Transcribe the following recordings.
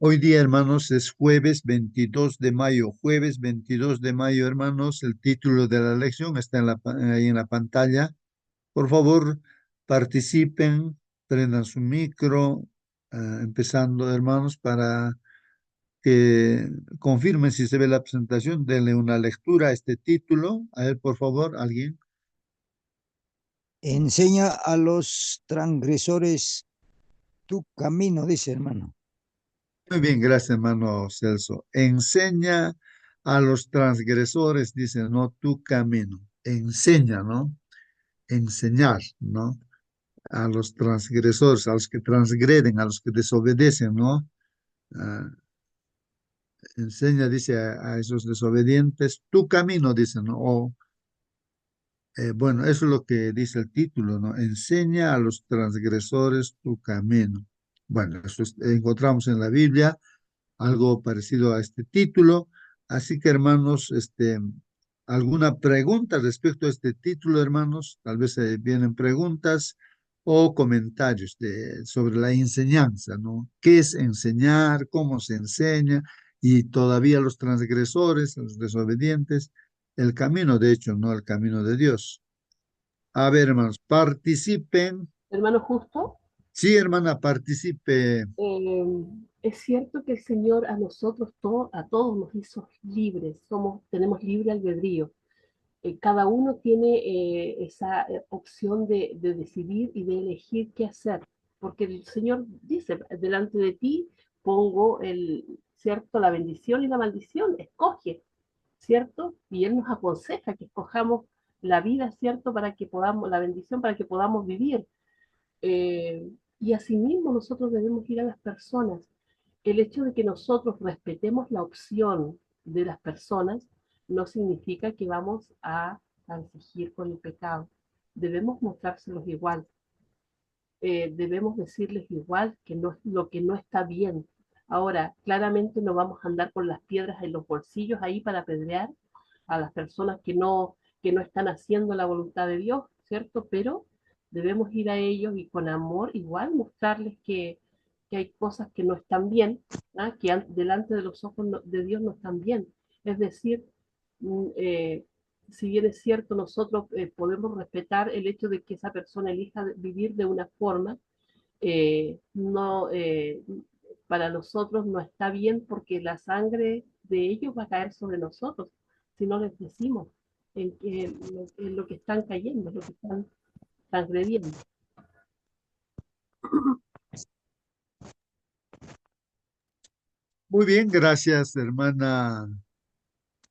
Hoy día, hermanos, es jueves 22 de mayo. Jueves 22 de mayo, hermanos. El título de la lección está ahí en la pantalla. Por favor, participen, prendan su micro, empezando, hermanos, para que confirmen si se ve la presentación. Denle una lectura a este título. A ver, por favor, alguien. Enseña a los transgresores tu camino, dice hermano. Muy bien, gracias, hermano Celso. Enseña a los transgresores, dice, no tu camino. Enseña, ¿no? Enseñar, ¿no? A los transgresores, a los que transgreden, a los que desobedecen, ¿no? Ah, enseña, dice, a esos desobedientes tu camino, dice, ¿no? Bueno, eso es lo que dice el título, ¿no? Enseña a los transgresores tu camino. Bueno, encontramos en la Biblia algo parecido a este título. Así que, hermanos, ¿alguna pregunta respecto a este título, hermanos? Tal vez vienen preguntas o comentarios sobre la enseñanza, ¿no? ¿Qué es enseñar? ¿Cómo se enseña? Y todavía los transgresores, los desobedientes, el camino, de hecho, no el camino de Dios. A ver, hermanos, participen. Hermano justo, Sí, hermana, participe. eh, es cierto que el Señor a nosotros, a todos nos hizo libres, tenemos libre albedrío. Cada uno tiene esa opción de decidir y de elegir qué hacer, porque el Señor dice, delante de ti pongo ¿cierto? La bendición y la maldición, escoge, ¿cierto? Y Él nos aconseja que escojamos la vida, ¿cierto? Para que podamos, la bendición para que podamos vivir. Y asimismo nosotros debemos ir a las personas. El hecho de que nosotros respetemos la opción de las personas no significa que vamos a transigir con el pecado. Debemos mostrárselos igual. Debemos decirles igual que no, lo que no está bien. Ahora, claramente no vamos a andar con las piedras en los bolsillos ahí para apedrear a las personas que no están haciendo la voluntad de Dios, ¿cierto? Pero debemos ir a ellos y con amor igual mostrarles que hay cosas que no están bien, ¿ah? Que delante de los ojos de Dios no están bien. Es decir, mm, eh, si bien es cierto, nosotros podemos respetar el hecho de que esa persona elija vivir de una forma, no, para nosotros no está bien porque la sangre de ellos va a caer sobre nosotros si no les decimos en lo que están cayendo, lo que están transgrediendo. Muy bien, gracias, hermana Me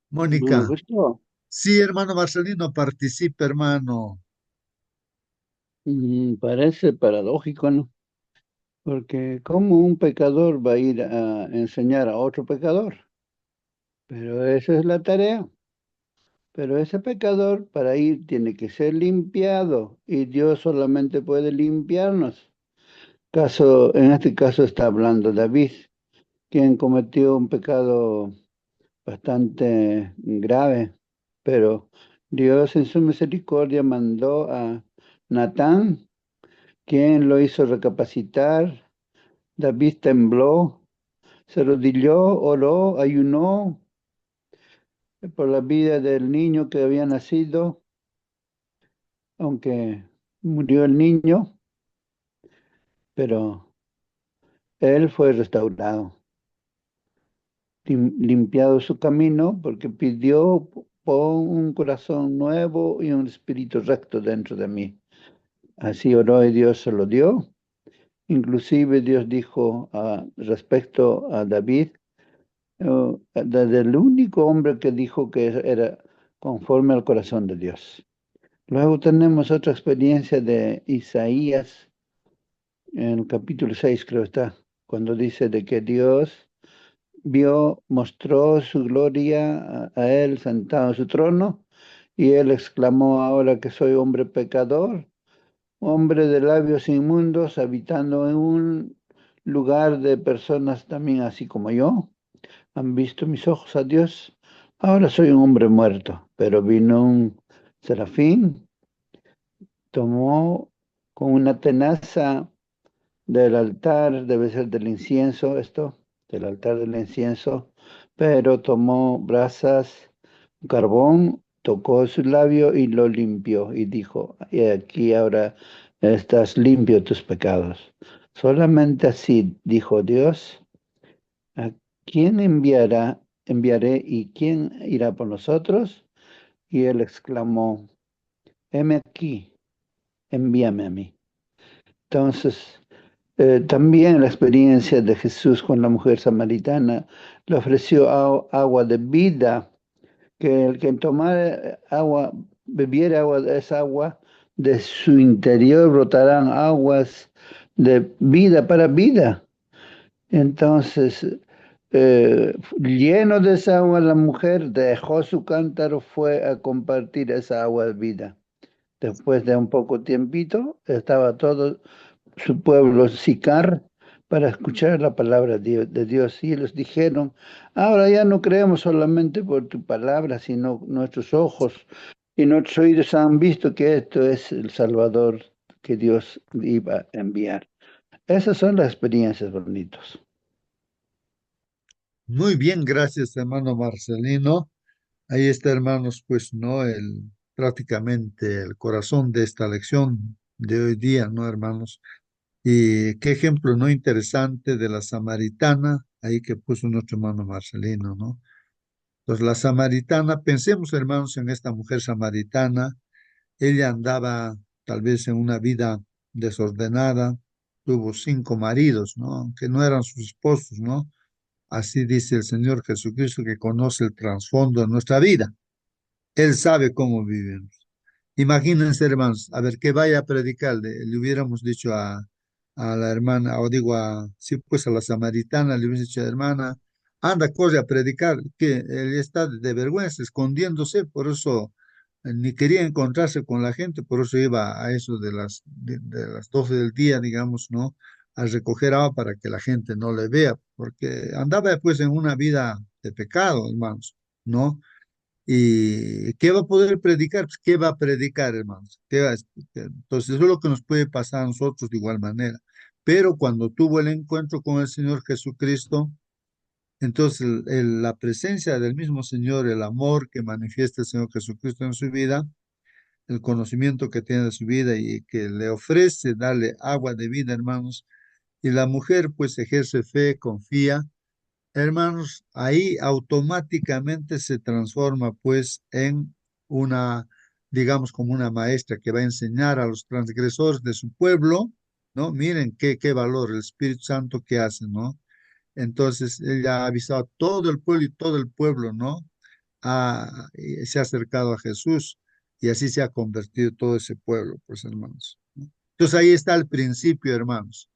Mónica. gustó. Sí, hermano Marcelino, participe, hermano. Parece paradójico, ¿no? Porque ¿cómo un pecador va a ir a enseñar a otro pecador? Pero esa es la tarea. Pero ese pecador para ir tiene que ser limpiado y Dios solamente puede limpiarnos. En este caso está hablando David, quien cometió un pecado bastante grave, pero Dios en su misericordia mandó a Natán, quien lo hizo recapacitar. David tembló, se arrodilló, oró, ayunó por la vida del niño que había nacido, aunque murió el niño, pero él fue restaurado, limpiado su camino, porque pidió: pon un corazón nuevo y un espíritu recto dentro de mí. Así oró y Dios se lo dio. Inclusive Dios dijo respecto a David, desde el único hombre que dijo que era conforme al corazón de Dios. Luego tenemos otra experiencia de Isaías, en el capítulo 6 creo está, cuando dice de que Dios mostró su gloria a él sentado en su trono, y él exclamó: ahora que soy hombre pecador, hombre de labios inmundos, habitando en un lugar de personas también así como yo, han visto mis ojos a Dios. Ahora soy un hombre muerto. Pero vino un serafín, tomó con una tenaza del altar, debe ser del incienso esto, del altar del incienso, pero tomó brasas, carbón, tocó su labio y lo limpió y dijo, y aquí ahora estás limpio tus pecados. Solamente así dijo Dios, ¿a quién enviaré y quién irá por nosotros? Y él exclamó, heme aquí, envíame a mí. Entonces, también la experiencia de Jesús con la mujer samaritana le ofreció agua de vida, que el que tomara agua, bebiera agua de esa agua, de su interior brotarán aguas de vida para vida. Entonces, lleno de esa agua, la mujer dejó su cántaro, fue a compartir esa agua de vida. Después de un poco tiempito, estaba todo su pueblo Sicar para escuchar la palabra de Dios. Y ellos dijeron, ahora ya no creemos solamente por tu palabra, sino nuestros ojos y nuestros oídos han visto que esto es el Salvador que Dios iba a enviar. Esas son las experiencias bonitas. Muy bien, gracias, hermano Marcelino. Ahí está, hermanos, pues, ¿no? Prácticamente el corazón de esta lección de hoy día, ¿no, hermanos? Y qué ejemplo, ¿no? Interesante de la samaritana, ahí que puso nuestro hermano Marcelino, ¿no? Entonces, la samaritana, pensemos, hermanos, en esta mujer samaritana. Ella andaba tal vez en una vida desordenada, tuvo 5 maridos, ¿no? Aunque no eran sus esposos, ¿no? Así dice el Señor Jesucristo, que conoce el trasfondo de nuestra vida. Él sabe cómo vivimos. Imagínense, hermanos, a ver, que vaya a predicar, le hubiéramos dicho a la hermana, o digo sí, pues a la samaritana, le hubiéramos dicho, hermana, anda, corre a predicar, que él está de vergüenza, escondiéndose, por eso ni quería encontrarse con la gente, por eso iba a eso de las 12 del día, digamos, ¿no? A recoger agua para que la gente no le vea, porque andaba pues en una vida de pecado, hermanos, ¿no? ¿Y qué va a poder predicar? Pues, ¿qué va a predicar, hermanos? Entonces, eso es lo que nos puede pasar a nosotros de igual manera. Pero cuando tuvo el encuentro con el Señor Jesucristo, entonces la presencia del mismo Señor, el amor que manifiesta el Señor Jesucristo en su vida, el conocimiento que tiene de su vida y que le ofrece darle agua de vida, hermanos, y la mujer pues ejerce fe, confía. Hermanos, ahí automáticamente se transforma pues en una, digamos, como una maestra que va a enseñar a los transgresores de su pueblo, ¿no? Miren qué valor, el Espíritu Santo que hace, ¿no? Entonces, ella ha avisado a todo el pueblo y todo el pueblo, ¿no? Se ha acercado a Jesús y así se ha convertido todo ese pueblo, pues, hermanos, ¿no? Entonces, ahí está el principio, hermanos.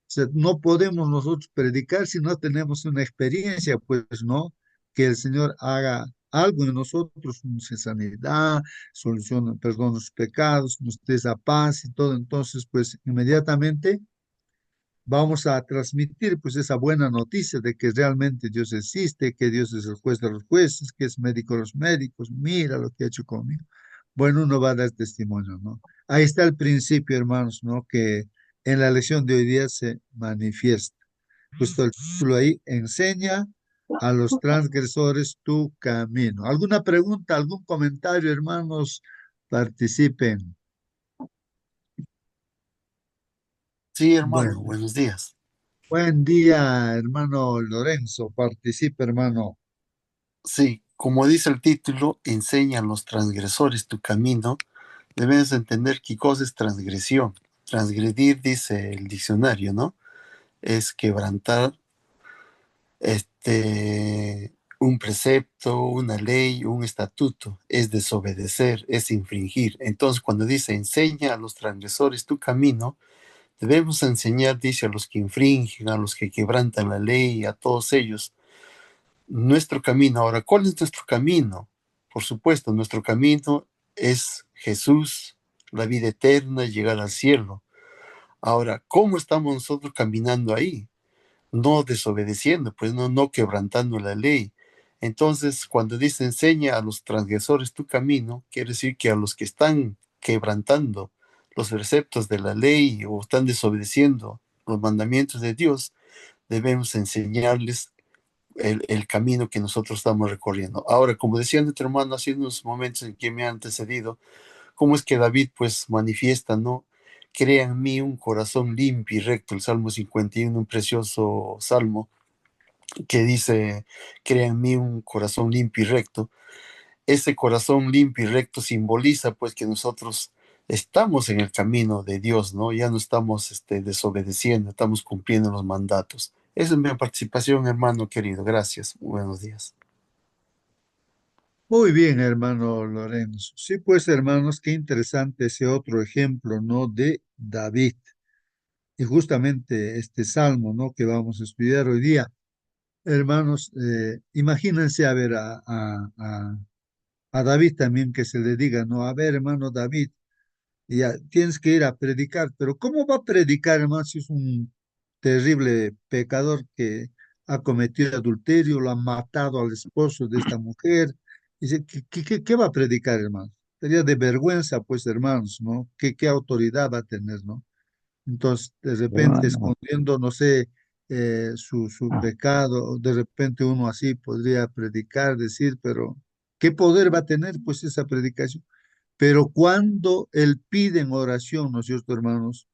Sea, no podemos nosotros predicar si no tenemos una experiencia, pues, ¿no? Que el Señor haga algo en nosotros, nos dé sanidad, soluciona, perdona los pecados, nos dé esa paz y todo. Entonces, pues, inmediatamente vamos a transmitir, pues, esa buena noticia de que realmente Dios existe, que Dios es el juez de los jueces, que es médico de los médicos. Mira lo que ha hecho conmigo. Bueno, uno va a dar testimonio, ¿no? Ahí está el principio, hermanos, ¿no? Que en la lección de hoy día se manifiesta. Justo el título ahí, enseña a los transgresores tu camino. ¿Alguna pregunta, algún comentario, hermanos? Participen. Sí, hermano, Bueno, buenos días. buen día, hermano Lorenzo. Participe, hermano. Sí, como dice el título, enseña a los transgresores tu camino. Debes entender qué cosa es transgresión. Transgredir, dice el diccionario, ¿no? Es quebrantar un precepto, una ley, un estatuto. Es desobedecer, es infringir. Entonces, cuando dice enseña a los transgresores tu camino, debemos enseñar, dice, a los que infringen, a los que quebrantan la ley, a todos ellos nuestro camino. Ahora, ¿cuál es nuestro camino? Por supuesto, nuestro camino es Jesús, la vida eterna, llegar al cielo. Ahora, ¿cómo estamos nosotros caminando ahí? No desobedeciendo, pues no quebrantando la ley. Entonces, cuando dice enseña a los transgresores tu camino, quiere decir que a los que están quebrantando los preceptos de la ley o están desobedeciendo los mandamientos de Dios, debemos enseñarles el camino que nosotros estamos recorriendo. Ahora, como decía nuestro hermano hace unos momentos en que me ha antecedido, cómo es que David pues manifiesta, ¿no? Crea en mí un corazón limpio y recto, el Salmo 51, un precioso salmo que dice, crea en mí un corazón limpio y recto. Ese corazón limpio y recto simboliza pues que nosotros estamos en el camino de Dios, ¿no? Ya no estamos desobedeciendo, estamos cumpliendo los mandatos. Esa es mi participación, hermano querido. Gracias. Buenos días. Muy bien, hermano Lorenzo. Sí, pues, hermanos, qué interesante ese otro ejemplo, ¿no? De David. Y justamente este salmo, ¿no? Que vamos a estudiar hoy día. Hermanos, imagínense a ver a David también que se le diga, ¿no? A ver, hermano David, ya tienes que ir a predicar, pero ¿cómo va a predicar, hermano, si es un terrible pecador que ha cometido adulterio, lo ha matado al esposo de esta mujer? Dice, ¿qué va a predicar, hermano? Sería de vergüenza, pues, hermanos, ¿no? ¿Qué autoridad va a tener, no? Entonces, de repente, Hermano, escondiendo, no sé, su ah, pecado, de repente uno así podría predicar, decir, pero ¿qué poder va a tener, pues, esa predicación? Pero cuando él pide en oración, ¿no es cierto, hermanos?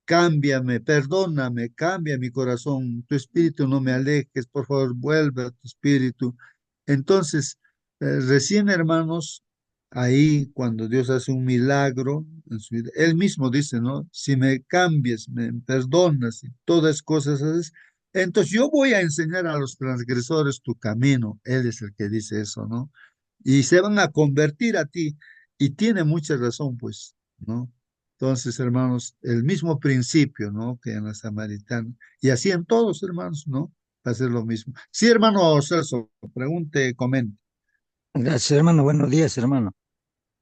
Cámbiame, perdóname, cambia mi corazón, tu espíritu no me alejes, por favor, vuelve a tu espíritu. Entonces, recién, hermanos, ahí cuando Dios hace un milagro en su vida, Él mismo dice, ¿no? Si me cambias, me perdonas y todas cosas haces, entonces yo voy a enseñar a los transgresores tu camino. Él es el que dice eso, ¿no? Y se van a convertir a ti. Y tiene mucha razón, pues, ¿no? Entonces, hermanos, el mismo principio, ¿no? Que en la samaritana. Y así en todos, hermanos, ¿no? Va a ser lo mismo. Sí, hermano Celso, pregunte, comente. gracias, hermano. Buenos días, hermano.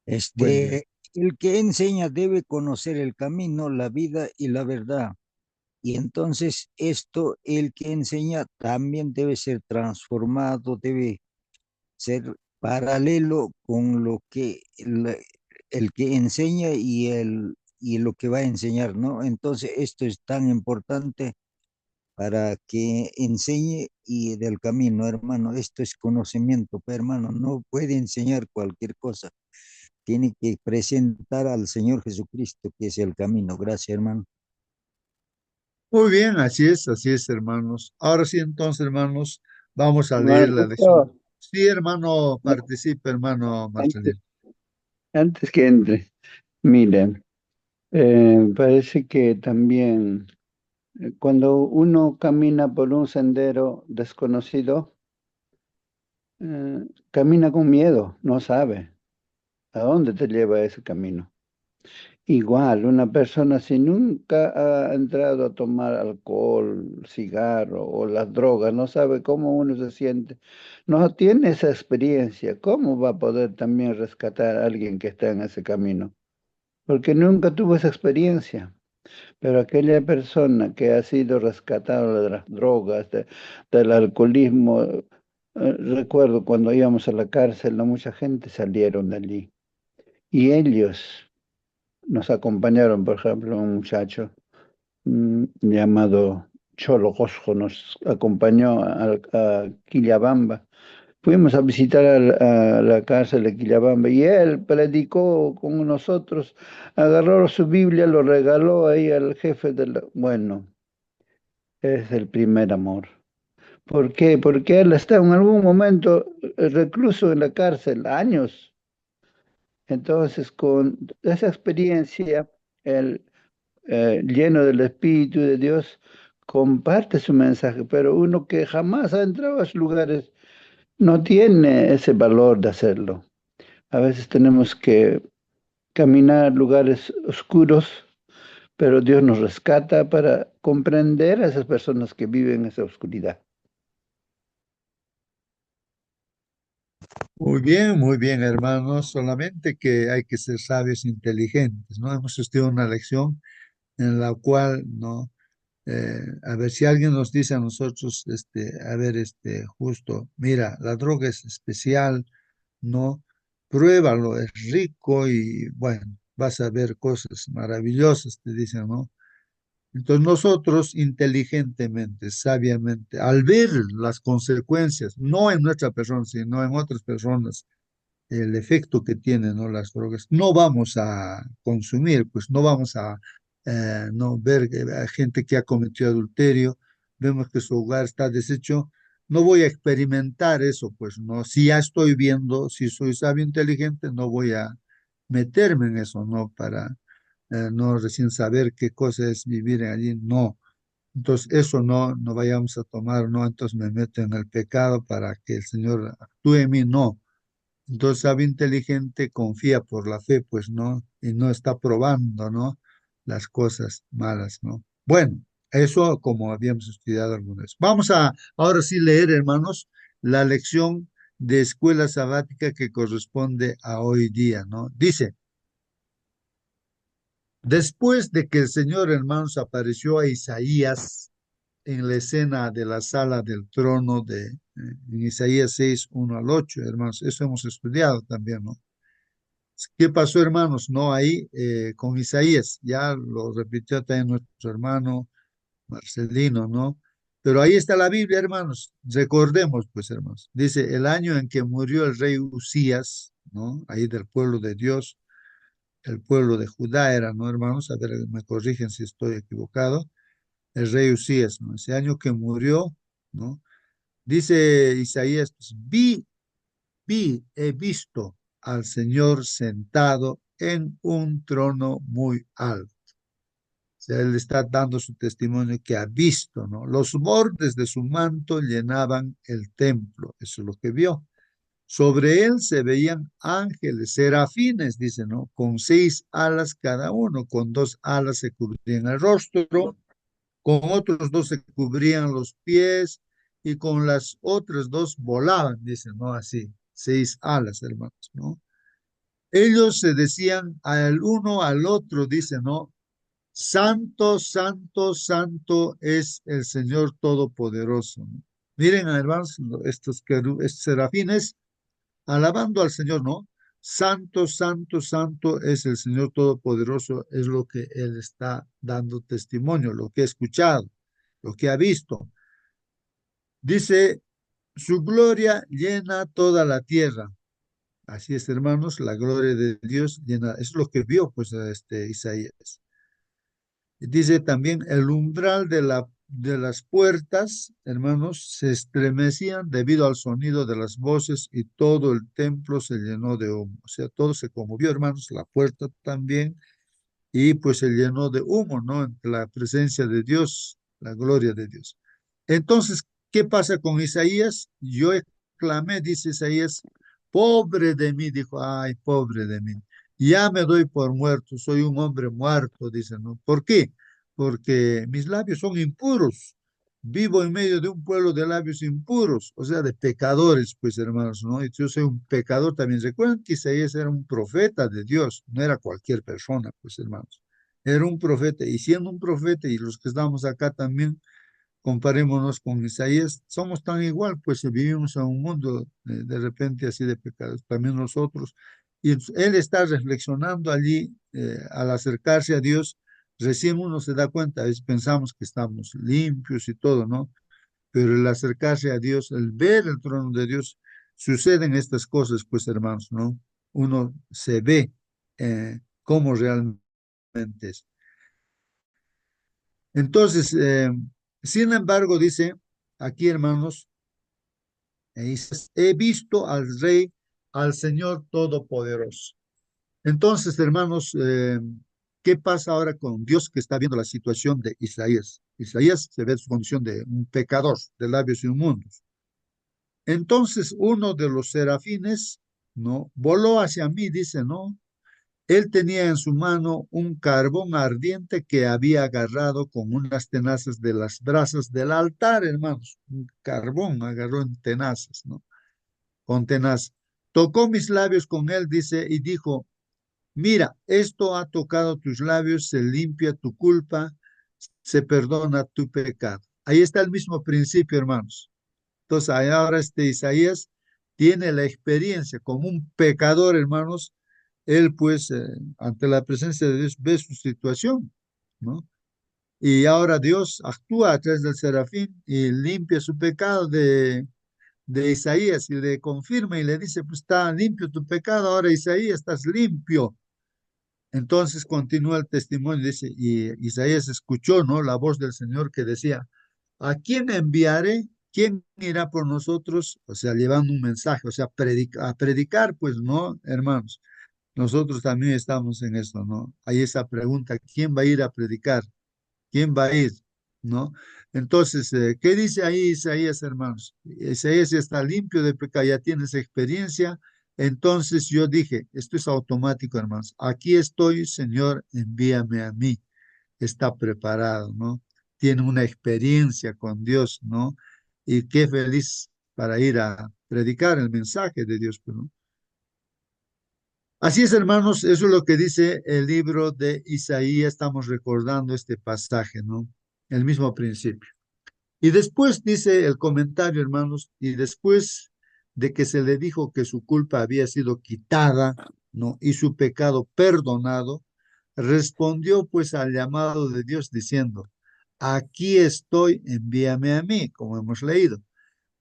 Buen día. El que enseña debe conocer el camino, la vida y la verdad. Y entonces esto, el que enseña también debe ser transformado, debe ser paralelo con lo que el que enseña y lo que va a enseñar, ¿no? Entonces esto es tan importante para que enseñe y del camino, hermano. Esto es conocimiento, pero, hermano, no puede enseñar cualquier cosa. Tiene que presentar al Señor Jesucristo, que es el camino. Gracias, hermano. Muy bien, así es, hermanos. Ahora sí, entonces, hermanos, vamos a leer Hermano la lección. Pastor, Sí, hermano, no, participe, hermano antes, Marcelino. antes que entre, miren, parece que también cuando uno camina por un sendero desconocido, camina con miedo, no sabe a dónde te lleva ese camino. Igual, una persona si nunca ha entrado a tomar alcohol, cigarro o las drogas, no sabe cómo uno se siente, no tiene esa experiencia, ¿cómo va a poder también rescatar a alguien que está en ese camino? Porque nunca tuvo esa experiencia. Pero aquella persona que ha sido rescatada de las drogas, del alcoholismo, recuerdo cuando íbamos a la cárcel, no mucha gente salieron de allí. Y ellos nos acompañaron, por ejemplo, un muchacho llamado Cholo Gosjo, nos acompañó a Quillabamba. Fuimos a visitar a la cárcel de Quillabamba y él predicó con nosotros, agarró su Biblia, lo regaló ahí al jefe Bueno, es el primer amor. ¿Por qué? Porque él está en algún momento recluso en la cárcel, años. Entonces, con esa experiencia, él, lleno del Espíritu de Dios, comparte su mensaje, pero uno que jamás ha entrado a esos lugares no tiene ese valor de hacerlo. A veces tenemos que caminar lugares oscuros, pero Dios nos rescata para comprender a esas personas que viven en esa oscuridad. Muy bien, hermanos. Solamente que hay que ser sabios e inteligentes, ¿no? Hemos estudiado una lección en la cual, ¿no? A ver si alguien nos dice a nosotros, a ver, justo, mira, la droga es especial, ¿no? Pruébalo, es rico y bueno, vas a ver cosas maravillosas, te dicen, ¿no? Entonces nosotros inteligentemente, sabiamente, al ver las consecuencias, no en nuestra persona, sino en otras personas, el efecto que tienen, ¿no? Las drogas, no vamos a consumir, pues no vamos a no ver que hay gente que ha cometido adulterio, vemos que su hogar está deshecho, no voy a experimentar eso, pues no, si ya estoy viendo, si soy sabio inteligente, no voy a meterme en eso, ¿no? Para no recién saber qué cosa es vivir allí, no. Entonces, eso no vayamos a tomar, no, entonces me meto en el pecado para que el Señor actúe en mí, no. Entonces, sabio inteligente confía por la fe, pues, ¿no? Y no está probando, ¿no? Las cosas malas, ¿no? Bueno, eso como habíamos estudiado alguna vez. Vamos a ahora sí leer, hermanos, la lección de escuela sabática que corresponde a hoy día, ¿no? Dice, después de que el Señor, hermanos, apareció a Isaías en la escena de la sala del trono en Isaías 6, 1 al 8, hermanos, eso hemos estudiado también, ¿no? ¿Qué pasó, hermanos? No, ahí con Isaías, ya lo repitió también nuestro hermano Marcelino, ¿no? Pero ahí está la Biblia, hermanos. Recordemos, pues, hermanos. Dice, el año en que murió el rey Usías, ¿no? Ahí del pueblo de Dios, el pueblo de Judá era, ¿no, hermanos? A ver, me corrigen si estoy equivocado. El rey Usías, ¿no? Ese año que murió, ¿no? Dice Isaías, pues, he visto al Señor sentado en un trono muy alto. O sea, él está dando su testimonio que ha visto, ¿no? Los bordes de su manto llenaban el templo, eso es lo que vio. Sobre él se veían ángeles, serafines, dice, ¿no? Con 6 alas cada uno, con 2 alas se cubrían el rostro, con otros 2 se cubrían los pies y con las otras 2 volaban, dice, ¿no? Así, 6 alas, hermanos, ¿no? Ellos se decían al uno al otro, dice, ¿no? Santo, santo, santo es el Señor Todopoderoso, ¿no? Miren, hermanos, estos serafines alabando al Señor, ¿no? Santo, santo, santo es el Señor Todopoderoso, es lo que Él está dando testimonio, lo que ha escuchado, lo que ha visto. Dice, su gloria llena toda la tierra. Así es, hermanos, la gloria de Dios llena, es lo que vio, pues, Isaías. Dice también, el umbral de las puertas, hermanos, se estremecían debido al sonido de las voces y todo el templo se llenó de humo. O sea, todo se conmovió, hermanos, la puerta también, y pues se llenó de humo, ¿no? Ante la presencia de Dios, la gloria de Dios. Entonces, ¿qué pasa con Isaías? Yo clamé, dice Isaías, pobre de mí, dijo, ay, pobre de mí. Ya me doy por muerto, soy un hombre muerto, dice, ¿no? ¿Por qué? Porque mis labios son impuros. Vivo en medio de un pueblo de labios impuros, o sea, de pecadores, pues hermanos, ¿no? Y yo soy un pecador también. Recuerden que Isaías era un profeta de Dios, no era cualquier persona, pues hermanos. Era un profeta, y siendo un profeta, y los que estamos acá también, comparémonos con Isaías, somos tan igual, pues vivimos en un mundo de repente así de pecados, también nosotros. Y él está reflexionando allí al acercarse a Dios, recién uno se da cuenta, a veces pensamos que estamos limpios y todo, ¿no? Pero el acercarse a Dios, el ver el trono de Dios, suceden estas cosas, pues hermanos, ¿no? Uno se ve cómo realmente es. Entonces, sin embargo, dice aquí, hermanos, dice, he visto al Rey, al Señor Todopoderoso. Entonces, hermanos, ¿qué pasa ahora con Dios que está viendo la situación de Isaías? Isaías se ve en su condición de un pecador, de labios inmundos. Entonces, uno de los serafines, ¿no? Voló hacia mí, dice, ¿no? Él tenía en su mano un carbón ardiente que había agarrado con unas tenazas de las brasas del altar, hermanos. Un carbón agarró en tenazas, ¿no? Con tenazas. Tocó mis labios con él, dice, y dijo, mira, esto ha tocado tus labios, se limpia tu culpa, se perdona tu pecado. Ahí está el mismo principio, hermanos. Entonces, ahora Isaías tiene la experiencia como un pecador, hermanos. Él, pues, ante la presencia de Dios, ve su situación, ¿no? Y ahora Dios actúa a través del serafín y limpia su pecado de Isaías y le confirma y le dice, pues está limpio tu pecado, ahora Isaías estás limpio. Entonces continúa el testimonio, dice, y Isaías escuchó, ¿no? La voz del Señor que decía, ¿a quién enviaré? ¿Quién irá por nosotros? O sea, llevando un mensaje, o sea, a predicar, pues, ¿no, hermanos? Nosotros también estamos en esto, ¿no? Hay esa pregunta, ¿quién va a ir a predicar? ¿Quién va a ir? ¿No? Entonces, ¿qué dice ahí Isaías, hermanos? Isaías ya está limpio de pecado, ya tienes experiencia. Entonces yo dije, esto es automático, hermanos. Aquí estoy, Señor, envíame a mí. Está preparado, ¿no? Tiene una experiencia con Dios, ¿no? Y qué feliz para ir a predicar el mensaje de Dios, pues, ¿no? Así es, hermanos, eso es lo que dice el libro de Isaías. Estamos recordando este pasaje, ¿no? El mismo principio. Y después dice el comentario, hermanos, y después de que se le dijo que su culpa había sido quitada, ¿no? Y su pecado perdonado, respondió pues al llamado de Dios diciendo, aquí estoy, envíame a mí, como hemos leído.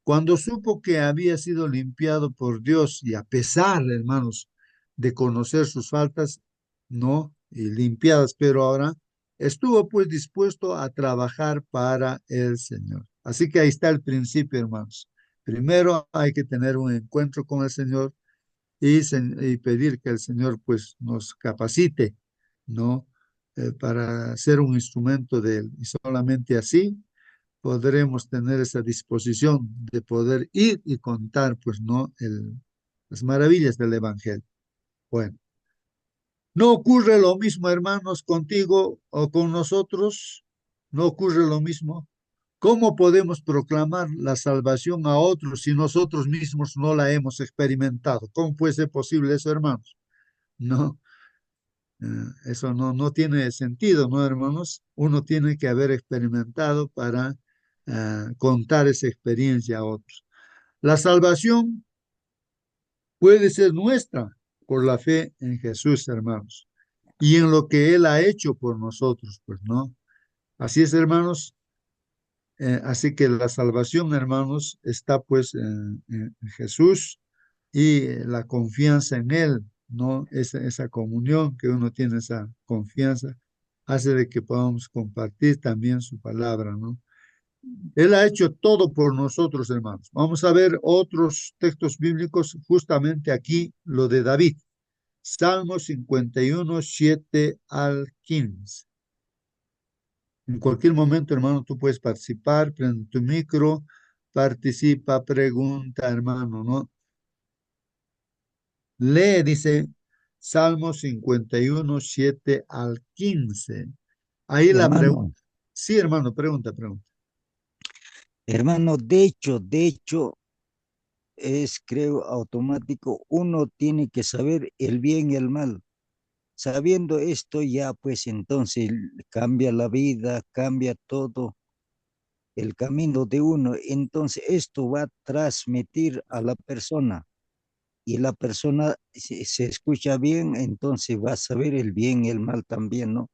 Cuando supo que había sido limpiado por Dios y a pesar, hermanos, de conocer sus faltas, no, y limpiadas, pero ahora estuvo pues dispuesto a trabajar para el Señor. Así que ahí está el principio, hermanos. Primero hay que tener un encuentro con el Señor y pedir que el Señor pues nos capacite, ¿no? Para ser un instrumento de Él. Y solamente así podremos tener esa disposición de poder ir y contar, pues, ¿no? Las maravillas del Evangelio. Bueno, no ocurre lo mismo, hermanos, contigo o con nosotros. No ocurre lo mismo. ¿Cómo podemos proclamar la salvación a otros si nosotros mismos no la hemos experimentado? ¿Cómo puede ser posible eso, hermanos? No, eso no tiene sentido, ¿no, hermanos? Uno tiene que haber experimentado para contar esa experiencia a otros. La salvación puede ser nuestra por la fe en Jesús, hermanos, y en lo que Él ha hecho por nosotros, pues, ¿no? Así es, hermanos. Así que la salvación, hermanos, está pues en Jesús y la confianza en Él, ¿no? Esa comunión que uno tiene, esa confianza, hace de que podamos compartir también su palabra, ¿no? Él ha hecho todo por nosotros, hermanos. Vamos a ver otros textos bíblicos, justamente aquí, lo de David. Salmo 51, 7 al 15. En cualquier momento, hermano, tú puedes participar, prende tu micro, participa, pregunta, hermano, ¿no? Lee, dice Salmo 51, 7 al 15. Ahí la Hermano, pregunta. Sí, hermano, pregunta. hermano, de hecho, es, creo, automático. Uno tiene que saber el bien y el mal. Sabiendo esto ya, pues entonces cambia la vida, cambia todo el camino de uno. Entonces esto va a transmitir a la persona y la persona se escucha bien, entonces va a saber el bien y el mal también, ¿no?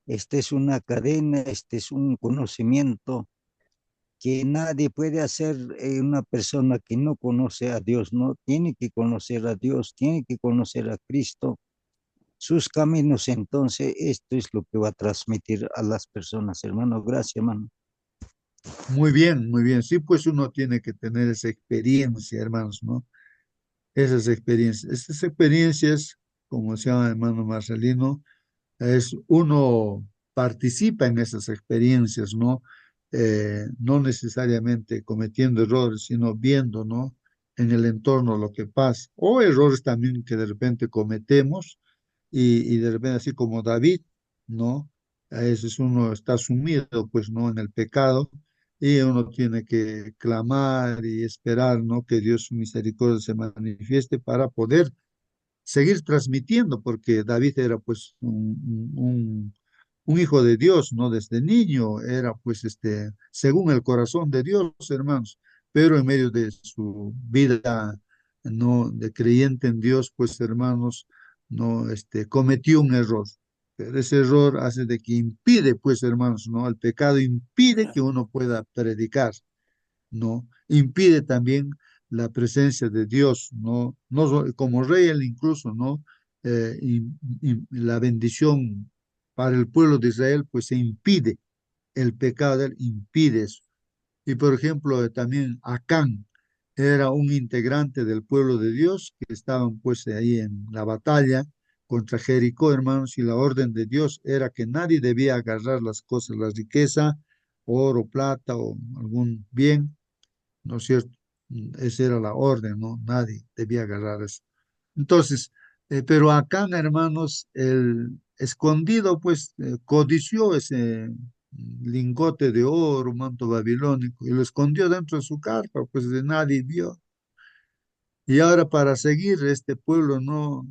Esta es una cadena, este es un conocimiento que nadie puede hacer una persona que no conoce a Dios, ¿no? Tiene que conocer a Dios, tiene que conocer a Cristo, sus caminos, entonces esto es lo que va a transmitir a las personas, hermano. Gracias, hermano. Muy bien, muy bien. Sí, pues uno tiene que tener esa experiencia, hermanos, ¿no? Esas experiencias. Estas experiencias, como se llama hermano Marcelino, es uno participa en esas experiencias, ¿no? No necesariamente cometiendo errores, sino viendo, ¿no? En el entorno lo que pasa, o errores también que de repente cometemos y de repente así como David, ¿no? A veces uno está sumido, pues, ¿no? En el pecado y uno tiene que clamar y esperar, ¿no? Que Dios su misericordia se manifieste para poder seguir transmitiendo, porque David era pues un hijo de Dios, ¿no? Desde niño era pues según el corazón de Dios, hermanos, pero en medio de su vida, ¿no? De creyente en Dios, pues hermanos, no, cometió un error. Pero ese error hace de que impide, pues, hermanos, ¿no? El pecado impide que uno pueda predicar, ¿no? Impide también la presencia de Dios, ¿no? Como rey él incluso, ¿no? La bendición para el pueblo de Israel, pues se impide, el pecado de él impide eso. Y por ejemplo, también Acán era un integrante del pueblo de Dios que estaban pues ahí en la batalla contra Jericó, hermanos, y la orden de Dios era que nadie debía agarrar las cosas, la riqueza, oro, plata o algún bien, ¿no es cierto? Esa era la orden, ¿no? Nadie debía agarrar eso. Entonces, pero Acán, hermanos, el escondido, pues, codició ese lingote de oro, manto babilónico, y lo escondió dentro de su carpa, pues de nadie vio. Y ahora para seguir este pueblo, ¿no?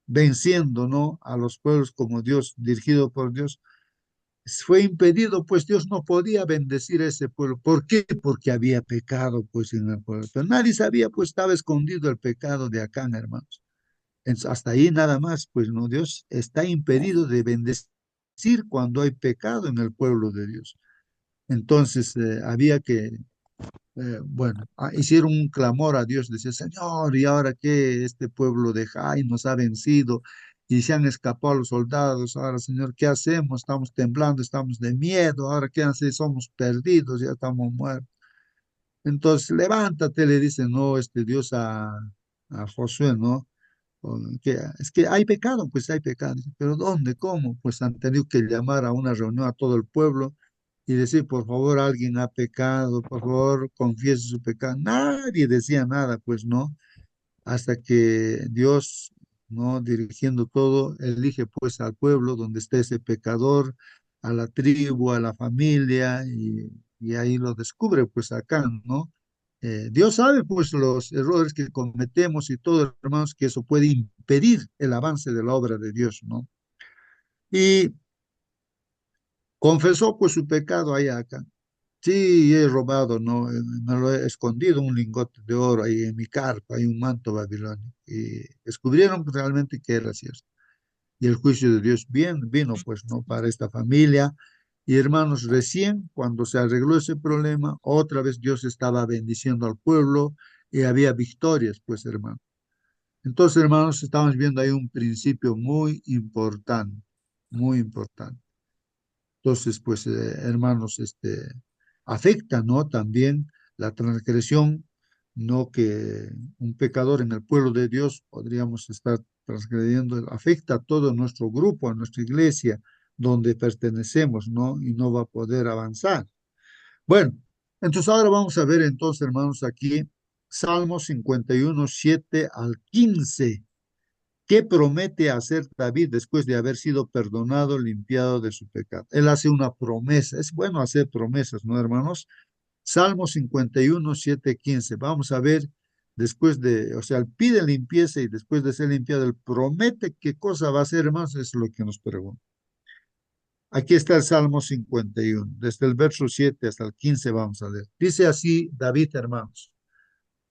Venciendo, ¿no? A los pueblos como Dios, dirigido por Dios, fue impedido, pues Dios no podía bendecir a ese pueblo. ¿Por qué? Porque había pecado, pues, en el pueblo. Pero nadie sabía, pues estaba escondido el pecado de Acán, hermanos. Hasta ahí nada más, pues, ¿no? Dios está impedido de bendecir cuando hay pecado en el pueblo de Dios. Entonces, había que bueno, hicieron un clamor a Dios, decía, Señor, ¿y ahora qué? Este pueblo de Jai nos ha vencido y se han escapado los soldados. Ahora, Señor, ¿qué hacemos? Estamos temblando, estamos de miedo. Ahora, ¿qué hacemos? Somos perdidos, ya estamos muertos. Entonces, levántate, le dice, no, este Dios a Josué, ¿no? Es que hay pecado, pues hay pecado. Dice, pero ¿dónde? ¿Cómo? Pues han tenido que llamar a una reunión a todo el pueblo y decir, por favor, alguien ha pecado, por favor, confiese su pecado. Nadie decía nada, pues no, hasta que Dios, no dirigiendo todo, elige pues al pueblo donde esté ese pecador, a la tribu, a la familia, y ahí lo descubre pues acá, ¿no? Dios sabe pues los errores que cometemos y todo, hermanos, que eso puede impedir el avance de la obra de Dios, ¿no? Y confesó pues su pecado ahí acá. Sí, he robado, ¿no? Me lo he escondido un lingote de oro ahí en mi carpa, hay un manto babilónico. Y descubrieron realmente que era cierto. Y el juicio de Dios bien vino, pues, ¿no? Para esta familia. Y hermanos, recién cuando se arregló ese problema, otra vez Dios estaba bendiciendo al pueblo y había victorias, pues, hermano. Entonces, hermanos, estamos viendo ahí un principio muy importante, muy importante. Entonces, pues, hermanos, afecta, ¿no? También la transgresión, no que un pecador en el pueblo de Dios podríamos estar transgrediendo, afecta a todo nuestro grupo, a nuestra iglesia, donde pertenecemos, ¿no? Y no va a poder avanzar. Bueno, entonces ahora vamos a ver entonces, hermanos, aquí Salmos 51, 7 al 15. ¿Qué promete hacer David después de haber sido perdonado, limpiado de su pecado? Él hace una promesa. Es bueno hacer promesas, ¿no, hermanos? Salmo 51, 7, 15. Vamos a ver después de, o sea, él pide limpieza y después de ser limpiado, él promete qué cosa va a hacer, hermanos, es lo que nos pregunta. Aquí está el Salmo 51, desde el verso 7 hasta el 15 vamos a ver. Dice así David, hermanos.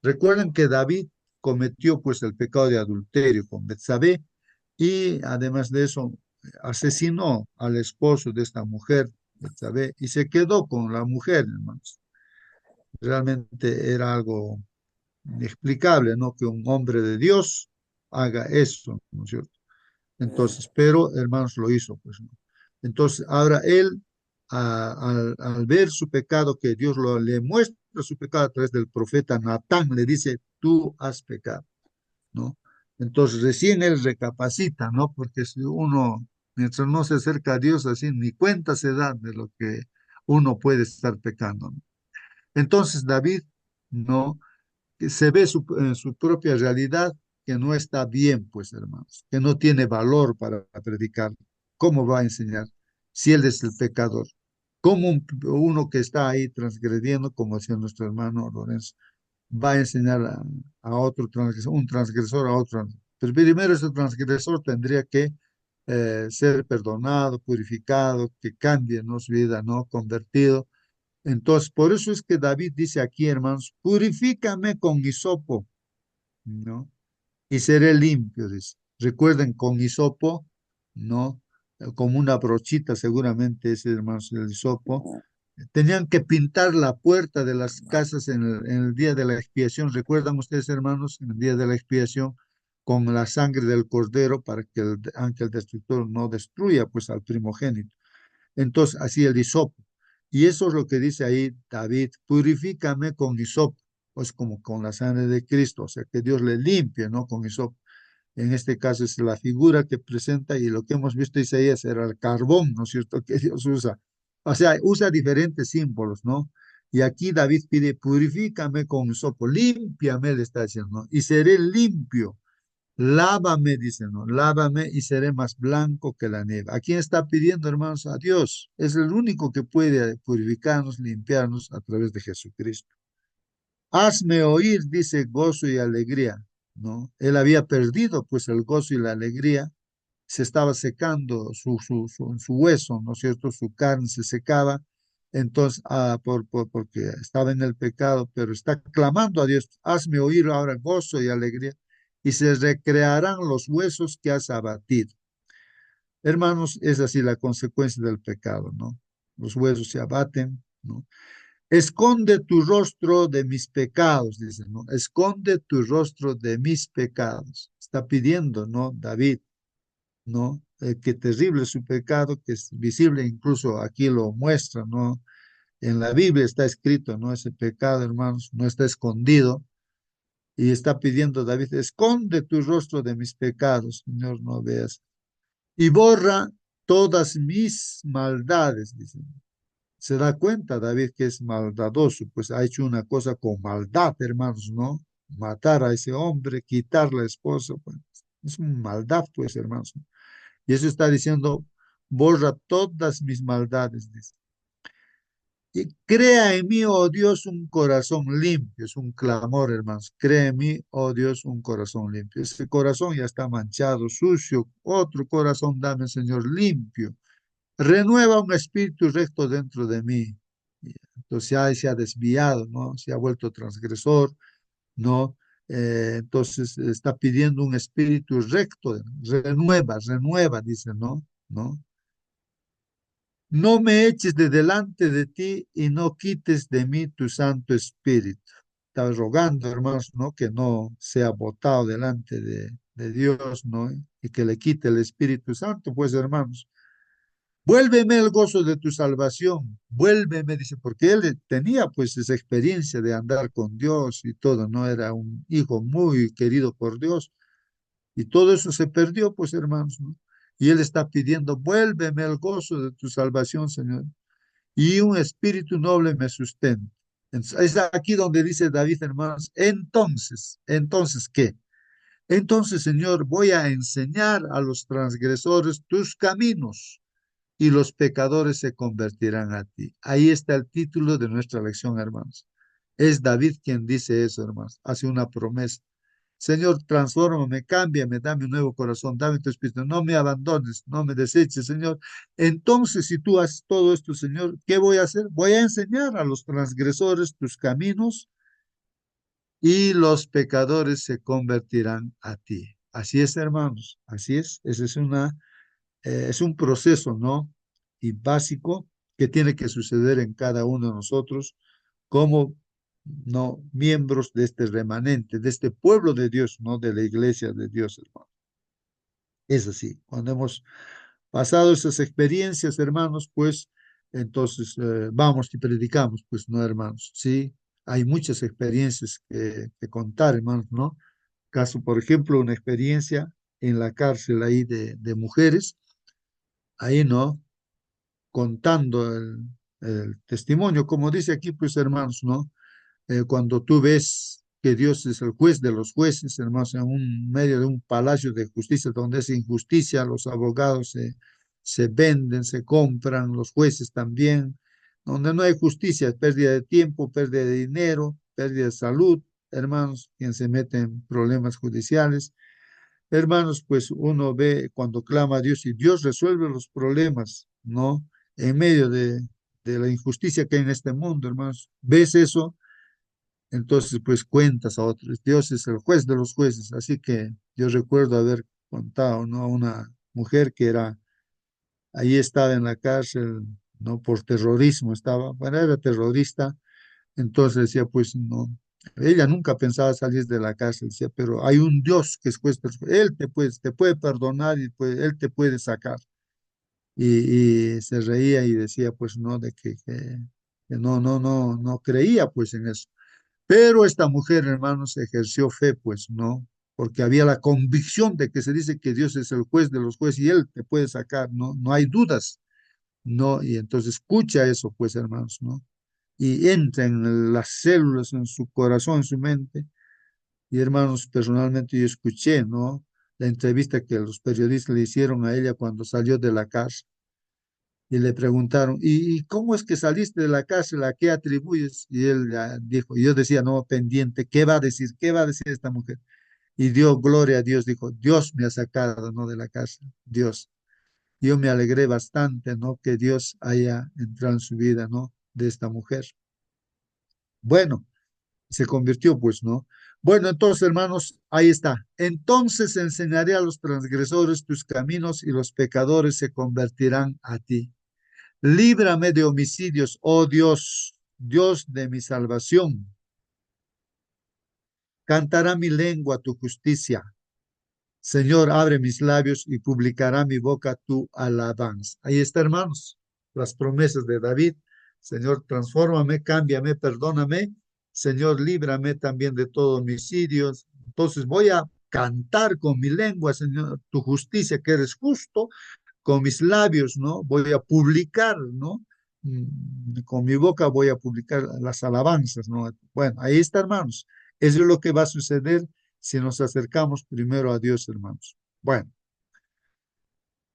Recuerden que David cometió pues el pecado de adulterio con Betsabé y además de eso asesinó al esposo de esta mujer, Betsabé, y se quedó con la mujer, hermanos. Realmente era algo inexplicable, ¿no? Que un hombre de Dios haga eso, ¿no es cierto? Entonces, pero hermanos lo hizo, pues, ¿no? Entonces, ahora él, al ver su pecado, que Dios le muestra su pecado a través del profeta Natán, le dice, tú has pecado, ¿no? Entonces, recién él recapacita, ¿no? Porque si uno, mientras no se acerca a Dios así, ni cuenta se da de lo que uno puede estar pecando, ¿no? Entonces, David, ¿no? Que se ve en su propia realidad que no está bien, pues, hermanos, que no tiene valor para predicar. ¿Cómo va a enseñar si él es el pecador? ¿Cómo uno que está ahí transgrediendo, como decía nuestro hermano Lorenzo, va a enseñar a otro transgresor, un transgresor a otro? Pero primero ese transgresor tendría que ser perdonado, purificado, que cambie, ¿no? Su vida, ¿no? Convertido. Entonces, por eso es que David dice aquí, hermanos, purifícame con hisopo, ¿no? Y seré limpio, dice. Recuerden, con hisopo, ¿no? Como una brochita, seguramente ese, hermanos, el hisopo. Tenían que pintar la puerta de las casas en el día de la expiación. ¿Recuerdan ustedes, hermanos, en el día de la expiación, con la sangre del cordero para que el ángel destructor no destruya pues al primogénito? Entonces, así el hisopo. Y eso es lo que dice ahí David: purifícame con hisopo, pues como con la sangre de Cristo, o sea, que Dios le limpie, ¿no? Con hisopo. En este caso es la figura que presenta, y lo que hemos visto Isaías era el carbón, ¿no es cierto?, que Dios usa. O sea, usa diferentes símbolos, ¿no? Y aquí David pide: purifícame con hisopo, límpiame, le está diciendo, ¿no? Y seré limpio. Lávame, dice, ¿no? Lávame y seré más blanco que la nieve. ¿A quién está pidiendo, hermanos? A Dios. Es el único que puede purificarnos, limpiarnos a través de Jesucristo. Hazme oír, dice, gozo y alegría, ¿no? Él había perdido pues el gozo y la alegría, se estaba secando su hueso, ¿no es cierto? Su carne se secaba, entonces, porque estaba en el pecado, pero está clamando a Dios: hazme oír ahora gozo y alegría, y se recrearán los huesos que has abatido. Hermanos, es así la consecuencia del pecado, ¿no? Los huesos se abaten, ¿no? Esconde tu rostro de mis pecados, dice, ¿no? Esconde tu rostro de mis pecados. Está pidiendo, ¿no? David, ¿no? Qué terrible es su pecado, que es visible, incluso aquí lo muestra, ¿no? En la Biblia está escrito, ¿no? Ese pecado, hermanos, no está escondido. Y está pidiendo David: esconde tu rostro de mis pecados, Señor, no veas. Y borra todas mis maldades, dice. Se da cuenta David que es maldadoso, pues ha hecho una cosa con maldad, hermanos, ¿no? Matar a ese hombre, quitar la esposa, pues es una maldad, pues, hermanos, ¿no? Y eso está diciendo: borra todas mis maldades, dice. Y crea en mí, oh Dios, un corazón limpio. Es un clamor, hermanos. Crea en mí, oh Dios, un corazón limpio. Ese corazón ya está manchado, sucio. Otro corazón dame, Señor, limpio. Renueva un espíritu recto dentro de mí. Entonces ya se ha desviado, ¿no? Se ha vuelto transgresor, ¿no? Entonces está pidiendo un espíritu recto. Renueva, renueva, dice, ¿no? ¿No? No me eches de delante de ti y no quites de mí tu Santo Espíritu. Está rogando, hermanos, ¿no? Que no sea botado delante de Dios, ¿no? Y que le quite el Espíritu Santo, pues, hermanos. Vuélveme el gozo de tu salvación, vuélveme, dice, porque él tenía pues esa experiencia de andar con Dios y todo, ¿no? Era un hijo muy querido por Dios, y todo eso se perdió, pues, hermanos, ¿no? Y él está pidiendo: vuélveme el gozo de tu salvación, Señor, y un espíritu noble me sustenta. Es aquí donde dice David, hermanos: entonces, ¿qué? Entonces, Señor, voy a enseñar a los transgresores tus caminos, y los pecadores se convertirán a ti. Ahí está el título de nuestra lección, hermanos. Es David quien dice eso, hermanos. Hace una promesa: Señor, transfórmame, cámbiame, dame un nuevo corazón, dame tu espíritu, no me abandones, no me deseches, Señor. Entonces, si tú haces todo esto, Señor, ¿qué voy a hacer? Voy a enseñar a los transgresores tus caminos, y los pecadores se convertirán a ti. Así es, hermanos, así es. Esa es un proceso, ¿no? Y básico, que tiene que suceder en cada uno de nosotros como, ¿no?, miembros de este remanente, de este pueblo de Dios, ¿no? De la iglesia de Dios, hermano. Es así. Cuando hemos pasado esas experiencias, hermanos, pues entonces vamos y predicamos, pues, ¿no, hermanos? Sí, hay muchas experiencias que contar, hermanos, ¿no? Caso, por ejemplo, una experiencia en la cárcel ahí de mujeres, ahí, ¿no? Contando el testimonio, como dice aquí, pues, hermanos, ¿no? Cuando tú ves que Dios es el juez de los jueces, hermanos, en un medio de un palacio de justicia donde es injusticia, los abogados se venden, se compran, los jueces también, donde no hay justicia, pérdida de tiempo, pérdida de dinero, pérdida de salud, hermanos, quien se mete en problemas judiciales. Hermanos, pues uno ve cuando clama a Dios y Dios resuelve los problemas, ¿no? En medio de la injusticia que hay en este mundo, hermanos. ¿Ves eso? Entonces, pues cuentas a otros. Dios es el juez de los jueces. Así que yo recuerdo haber contado, ¿no?, mujer que era, ahí estaba en la cárcel, no por terrorismo estaba, bueno, era terrorista, entonces decía, pues no, ella nunca pensaba salir de la cárcel, decía, pero hay un Dios que es juez, él te puede perdonar y él te puede sacar. Y se reía y decía, pues no, de que no creía pues en eso. Pero esta mujer, hermanos, ejerció fe, pues no, porque había la convicción de que se dice que Dios es el juez de los jueces y él te puede sacar, no, no hay dudas, no, y entonces escucha eso, pues, hermanos, ¿no? Y entra en las células, en su corazón, en su mente. Y hermanos, personalmente yo escuché, ¿no? La entrevista que los periodistas le hicieron a ella cuando salió de la cárcel y le preguntaron, ¿y cómo es que saliste de la cárcel? ¿A qué atribuyes? Y él ya dijo, y yo decía, no, pendiente, ¿qué va a decir? ¿Qué va a decir esta mujer? Y dio gloria a Dios, dijo, Dios me ha sacado, ¿no? De la cárcel, Dios. Yo me alegré bastante, ¿no? Que Dios haya entrado en su vida, ¿no? De esta mujer. Bueno, se convirtió, pues, ¿no? Bueno, entonces, hermanos, ahí está. Entonces enseñaré a los transgresores tus caminos y los pecadores se convertirán a ti. Líbrame de homicidios, oh Dios, Dios de mi salvación. Cantará mi lengua tu justicia. Señor, abre mis labios y publicará mi boca tu alabanza. Ahí está, hermanos, las promesas de David. Señor, transfórmame, cámbiame, perdóname. Señor, líbrame también de todo homicidio. Entonces voy a cantar con mi lengua, Señor, tu justicia, que eres justo, con mis labios, ¿no? Voy a publicar, ¿no? Con mi boca voy a publicar las alabanzas, ¿no? Bueno, ahí está, hermanos. Eso es lo que va a suceder si nos acercamos primero a Dios, hermanos. Bueno,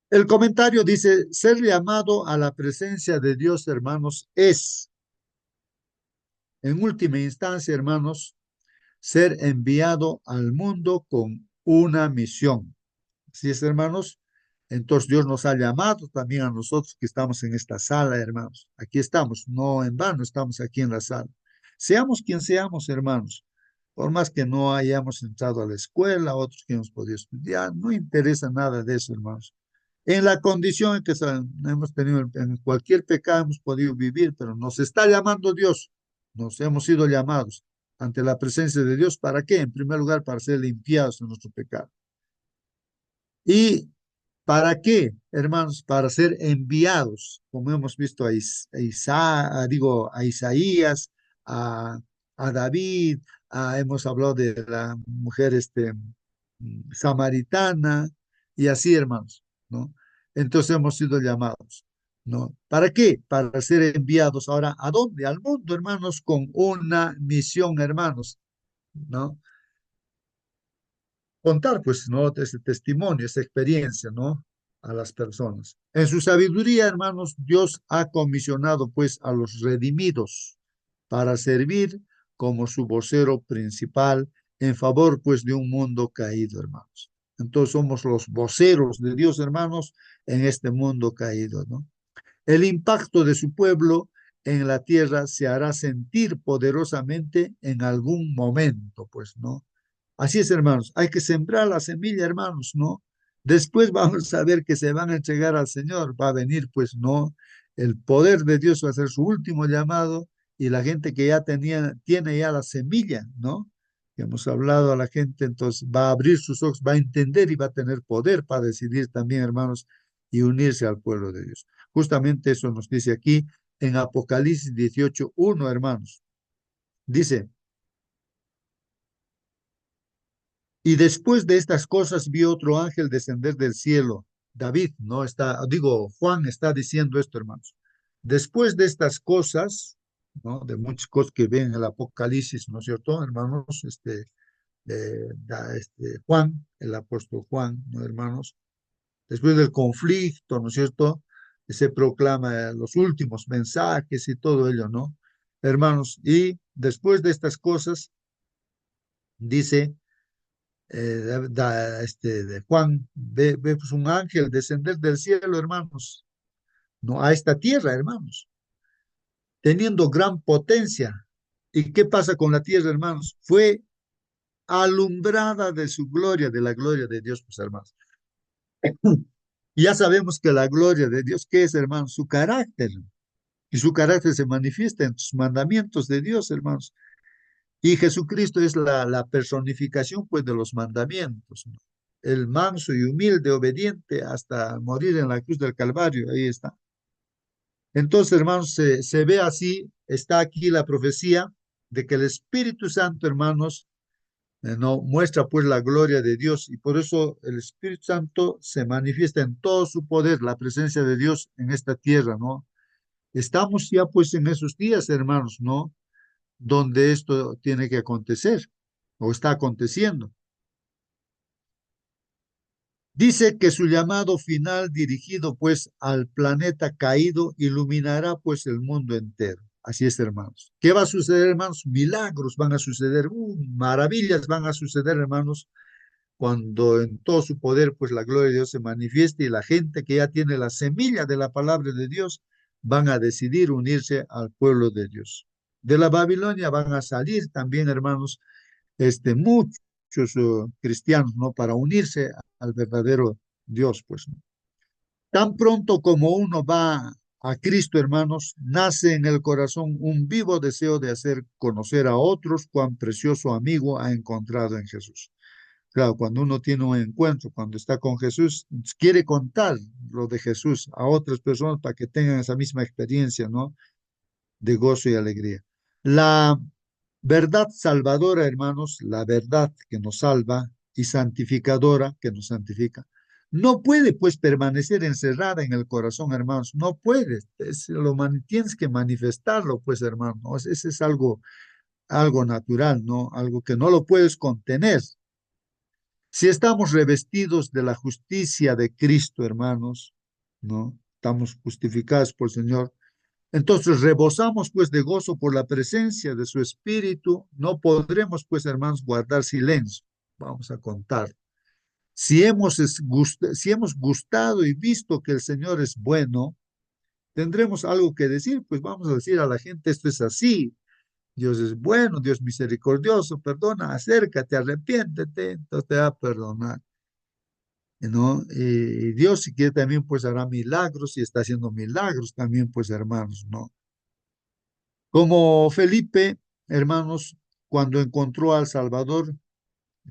el comentario dice, ser llamado a la presencia de Dios, hermanos, es, en última instancia, hermanos, ser enviado al mundo con una misión. Así es, hermanos. Entonces Dios nos ha llamado también a nosotros que estamos en esta sala, hermanos. Aquí estamos, no en vano estamos aquí en la sala. Seamos quien seamos, hermanos. Por más que no hayamos entrado a la escuela, otros que hemos podido estudiar, no interesa nada de eso, hermanos. En la condición en que hemos tenido, en cualquier pecado hemos podido vivir, pero nos está llamando Dios. Nos hemos sido llamados ante la presencia de Dios. ¿Para qué? En primer lugar, para ser limpiados de nuestro pecado. ¿Y para qué, hermanos? Para ser enviados, como hemos visto a Isaías, a, a David, hemos hablado de la mujer samaritana, y así, hermanos, ¿no? Entonces hemos sido llamados, ¿no? ¿Para qué? Para ser enviados ahora, ¿a dónde? Al mundo, hermanos, con una misión, hermanos, ¿no? Contar, pues, ¿no? Ese testimonio, esa experiencia, ¿no? A las personas. En su sabiduría, hermanos, Dios ha comisionado, pues, a los redimidos para servir como su vocero principal en favor, pues, de un mundo caído, hermanos. Entonces somos los voceros de Dios, hermanos, en este mundo caído, ¿no? El impacto de su pueblo en la tierra se hará sentir poderosamente en algún momento, pues, ¿no? Así es, hermanos, hay que sembrar la semilla, hermanos, ¿no? Después vamos a ver que se van a entregar al Señor, va a venir, pues, ¿no? El poder de Dios va a ser su último llamado y la gente que ya tiene ya la semilla, ¿no? Que hemos hablado a la gente, entonces va a abrir sus ojos, va a entender y va a tener poder para decidir también, hermanos, y unirse al pueblo de Dios. Justamente eso nos dice aquí en Apocalipsis 18:1, hermanos. Dice, y después de estas cosas vi otro ángel descender del cielo. David, no está, digo, Juan está diciendo esto, hermanos. Después de estas cosas, ¿no? De muchas cosas que ven en el Apocalipsis, ¿no es cierto, hermanos? Juan, el apóstol Juan, ¿no, hermanos? Después del conflicto, ¿no es cierto? Se proclama los últimos mensajes y todo ello, ¿no? Hermanos, y después de estas cosas, dice de Juan, ve pues un ángel descender del cielo, hermanos, no a esta tierra, hermanos, teniendo gran potencia. ¿Y qué pasa con la tierra, hermanos? Fue alumbrada de su gloria, de la gloria de Dios, pues hermanos. Y ya sabemos que la gloria de Dios, ¿qué es, hermanos? Su carácter. Y su carácter se manifiesta en sus mandamientos de Dios, hermanos. Y Jesucristo es la personificación, pues, de los mandamientos, ¿no? El manso y humilde, obediente hasta morir en la cruz del Calvario, ahí está. Entonces, hermanos, se ve así, está aquí la profecía de que el Espíritu Santo, hermanos, no muestra pues la gloria de Dios y por eso el Espíritu Santo se manifiesta en todo su poder, la presencia de Dios en esta tierra, ¿no? Estamos ya pues en esos días, hermanos, ¿no? Donde esto tiene que acontecer o está aconteciendo. Dice que su llamado final dirigido pues al planeta caído iluminará pues el mundo entero. Así es, hermanos. ¿Qué va a suceder, hermanos? Milagros van a suceder, maravillas van a suceder, hermanos, cuando en todo su poder pues la gloria de Dios se manifieste y la gente que ya tiene la semilla de la palabra de Dios van a decidir unirse al pueblo de Dios. De la Babilonia van a salir también, hermanos, muchos cristianos, ¿no? Para unirse al verdadero Dios, pues, ¿no? Tan pronto como uno va a Cristo, hermanos, nace en el corazón un vivo deseo de hacer conocer a otros cuán precioso amigo ha encontrado en Jesús. Claro, cuando uno tiene un encuentro, cuando está con Jesús, quiere contar lo de Jesús a otras personas para que tengan esa misma experiencia, ¿no? De gozo y alegría. La verdad salvadora, hermanos, la verdad que nos salva y santificadora que nos santifica, no puede pues permanecer encerrada en el corazón, hermanos, no puede, tienes que manifestarlo, pues, hermanos, ¿no? Ese es algo natural, ¿no? Algo que no lo puedes contener. Si estamos revestidos de la justicia de Cristo, hermanos, ¿no? Estamos justificados por el Señor. Entonces rebosamos pues de gozo por la presencia de su Espíritu. No podremos pues, hermanos, guardar silencio. Vamos a contar. Si hemos gustado y visto que el Señor es bueno, tendremos algo que decir, pues vamos a decir a la gente, esto es así. Dios es bueno, Dios misericordioso, perdona, acércate, arrepiéntete, entonces te va a perdonar, ¿no? Y Dios, si quiere, también pues hará milagros y está haciendo milagros también, pues, hermanos, ¿no? Como Felipe, hermanos, cuando encontró al Salvador,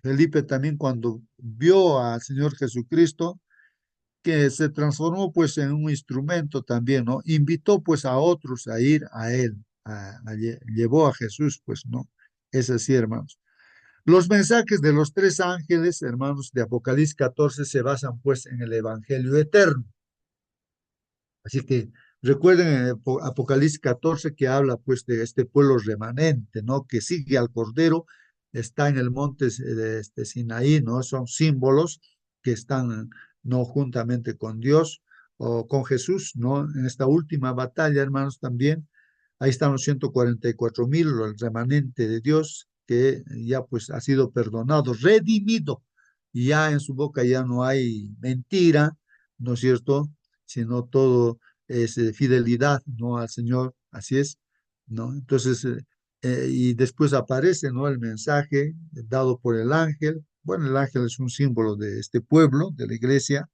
Felipe también cuando vio al Señor Jesucristo, que se transformó pues en un instrumento también, ¿no? Invitó pues a otros a ir a él, llevó a Jesús, pues, ¿no? Es así, hermanos. Los mensajes de los tres ángeles, hermanos, de Apocalipsis 14 se basan pues en el Evangelio eterno. Así que recuerden en Apocalipsis 14 que habla pues de este pueblo remanente, ¿no? Que sigue al Cordero, está en el monte de Sinaí, ¿no? Son símbolos que están, ¿no? Juntamente con Dios o con Jesús, ¿no? En esta última batalla, hermanos, también. Ahí están los 144,000, el remanente de Dios, que ya pues ha sido perdonado, redimido, y ya en su boca ya no hay mentira, ¿no es cierto? Sino todo es fidelidad, ¿no? Al Señor, así es, ¿no? Entonces, y después aparece, ¿no? El mensaje dado por el ángel. Bueno, el ángel es un símbolo de este pueblo, de la iglesia.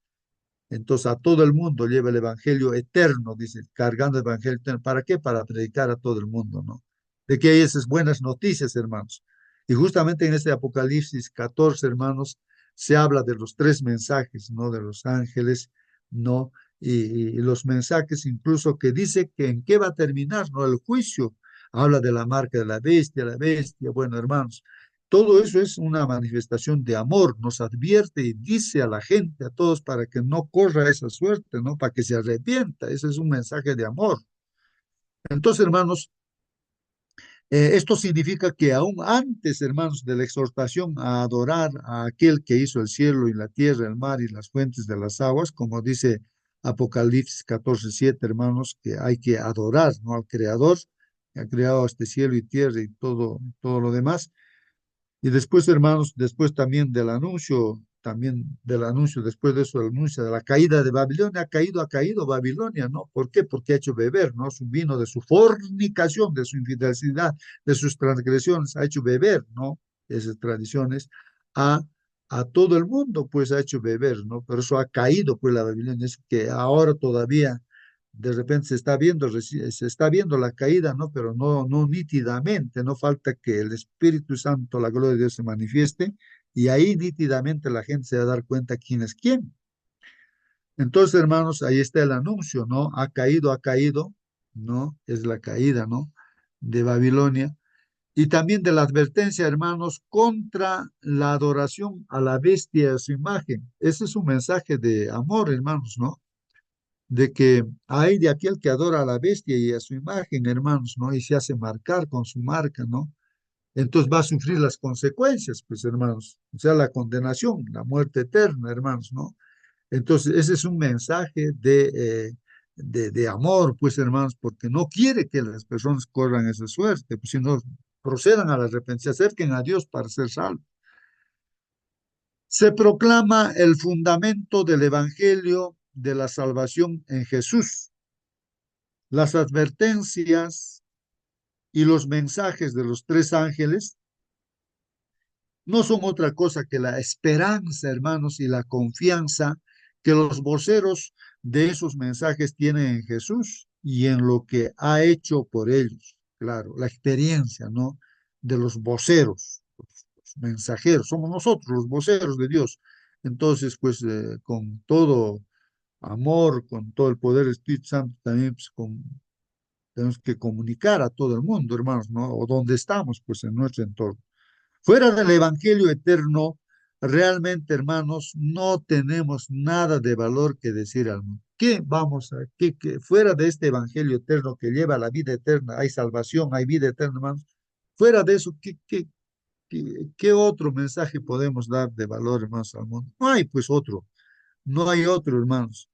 Entonces a todo el mundo lleva el evangelio eterno, dice, cargando el evangelio eterno. ¿Para qué? Para predicar a todo el mundo, ¿no? De que hay esas buenas noticias, hermanos. Y justamente en este Apocalipsis 14, hermanos, se habla de los tres mensajes, ¿no? De los ángeles, ¿no? Y los mensajes incluso que dice que en qué va a terminar, ¿no? El juicio. Habla de la marca de la bestia. Bueno, hermanos, todo eso es una manifestación de amor, nos advierte y dice a la gente, a todos, para que no corra esa suerte, ¿no? Para que se arrepienta. Ese es un mensaje de amor. Entonces, hermanos, esto significa que aún antes, hermanos, de la exhortación a adorar a aquel que hizo el cielo y la tierra, el mar y las fuentes de las aguas, como dice Apocalipsis 14:7, hermanos, que hay que adorar, ¿no? Al Creador, que ha creado este cielo y tierra y todo lo demás. Y después, hermanos, después también del anuncio, después de eso, el anuncio de la caída de Babilonia, ha caído Babilonia, ¿no? ¿Por qué? Porque ha hecho beber, ¿no? Su vino de su fornicación, de su infidelidad, de sus transgresiones, ha hecho beber, ¿no? Esas tradiciones a a todo el mundo pues ha hecho beber, ¿no? Pero eso ha caído pues la Babilonia, es que ahora todavía de repente se está viendo la caída, ¿no? Pero no nítidamente, no falta que el Espíritu Santo, la gloria de Dios se manifieste y ahí nítidamente la gente se va a dar cuenta quién es quién. Entonces, hermanos, ahí está el anuncio, ¿no? Ha caído, ¿no? Es la caída, ¿no? De Babilonia. Y también de la advertencia, hermanos, contra la adoración a la bestia y a su imagen. Ese es un mensaje de amor, hermanos, ¿no? De que hay de aquel que adora a la bestia y a su imagen, hermanos, ¿no? Y se hace marcar con su marca, ¿no? Entonces va a sufrir las consecuencias, pues, hermanos. O sea, la condenación, la muerte eterna, hermanos, ¿no? Entonces, ese es un mensaje de amor, pues, hermanos, porque no quiere que las personas corran esa suerte, pues, sino procedan a la arrepentimiento, se acerquen a Dios para ser salvos. Se proclama el fundamento del Evangelio de la salvación en Jesús. Las advertencias y los mensajes de los tres ángeles no son otra cosa que la esperanza, hermanos, y la confianza que los voceros de esos mensajes tienen en Jesús y en lo que ha hecho por ellos. Claro, la experiencia, ¿no? De los voceros, los mensajeros, somos nosotros los voceros de Dios. Entonces, pues, con todo amor, con todo el poder del Espíritu Santo, también pues, tenemos que comunicar a todo el mundo, hermanos, ¿no? O donde estamos, pues, en nuestro entorno. Fuera del Evangelio eterno, realmente, hermanos, no tenemos nada de valor que decir al mundo. ¿Qué vamos a, fuera de este Evangelio eterno que lleva a la vida eterna, hay salvación, hay vida eterna, hermanos? Fuera de eso, ¿qué otro mensaje podemos dar de valor, hermanos, al mundo? No hay, pues, otro. No hay otro, hermanos.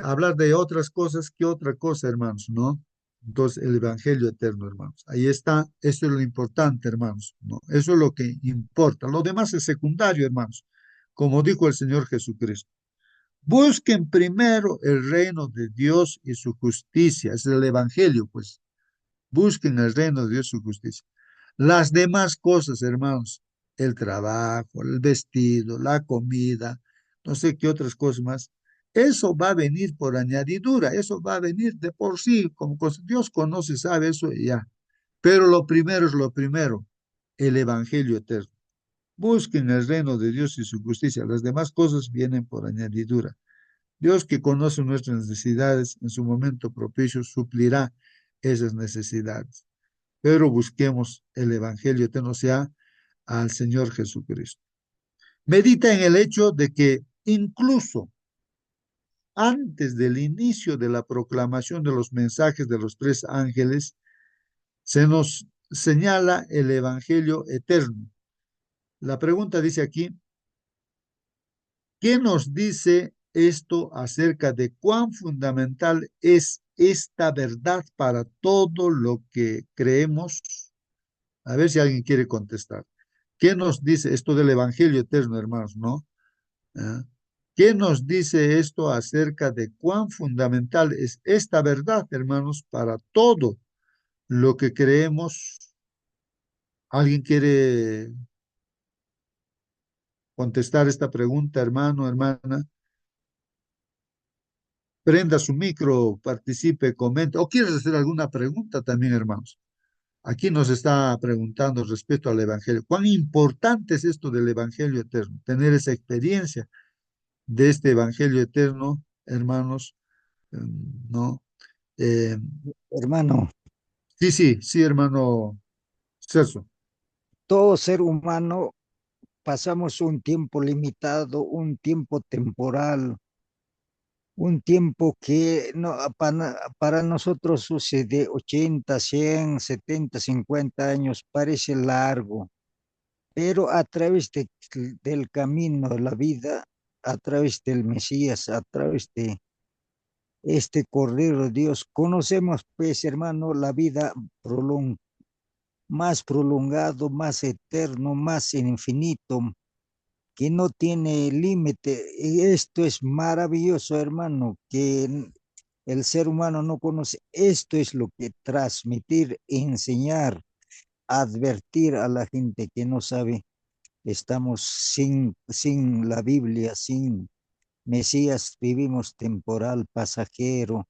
Hablar de otras cosas que otra cosa, hermanos, ¿no? Entonces, el Evangelio eterno, hermanos. Ahí está, eso es lo importante, hermanos, ¿no? Eso es lo que importa. Lo demás es secundario, hermanos. Como dijo el Señor Jesucristo. Busquen primero el reino de Dios y su justicia. Es el Evangelio, pues. Busquen el reino de Dios y su justicia. Las demás cosas, hermanos, el trabajo, el vestido, la comida, no sé qué otras cosas más, eso va a venir por añadidura, eso va a venir de por sí, como Dios conoce, sabe eso y ya. Pero lo primero es lo primero, el Evangelio eterno. Busquen el reino de Dios y su justicia, las demás cosas vienen por añadidura. Dios que conoce nuestras necesidades, en su momento propicio suplirá esas necesidades, pero busquemos el Evangelio eterno, o sea, al Señor Jesucristo. Medita en el hecho de que incluso antes del inicio de la proclamación de los mensajes de los tres ángeles, se nos señala el Evangelio eterno. La pregunta dice aquí, ¿qué nos dice esto acerca de cuán fundamental es esta verdad para todo lo que creemos? A ver si alguien quiere contestar. ¿Qué nos dice esto del Evangelio eterno, hermanos, no? ¿Ah? ¿Qué nos dice esto acerca de cuán fundamental es esta verdad, hermanos, para todo lo que creemos? ¿Alguien quiere contestar esta pregunta, hermano, hermana? Prenda su micro, participe, comente. ¿O quieres hacer alguna pregunta también, hermanos? Aquí nos está preguntando respecto al Evangelio. ¿Cuán importante es esto del Evangelio eterno? Tener esa experiencia de este Evangelio eterno, hermanos, ¿no? Eh, Hermano, sí, hermano Celso. todo ser humano pasamos un tiempo limitado, un tiempo temporal, un tiempo que no, para nosotros sucede 80, 100, 70, 50 años, parece largo, pero a través del camino de la vida, a través del Mesías, a través de este Cordero de Dios, conocemos, pues, hermano, la vida más prolongado, más eterno, más infinito, que no tiene límite. Y esto es maravilloso, hermano, que el ser humano no conoce. Esto es lo que transmitir, enseñar, advertir a la gente que no sabe. estamos sin la Biblia, sin Mesías, vivimos temporal, pasajero,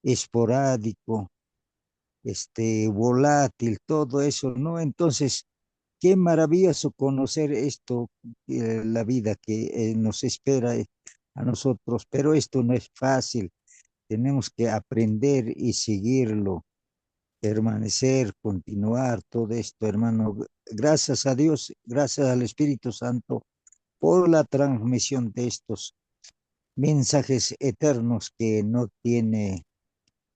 esporádico, volátil, todo eso, ¿no? Entonces, qué maravilloso conocer esto, la vida que nos espera a nosotros, pero esto no es fácil, tenemos que aprender y seguirlo, permanecer, continuar, todo esto, hermano. Gracias a Dios, gracias al Espíritu Santo por la transmisión de estos mensajes eternos que no tiene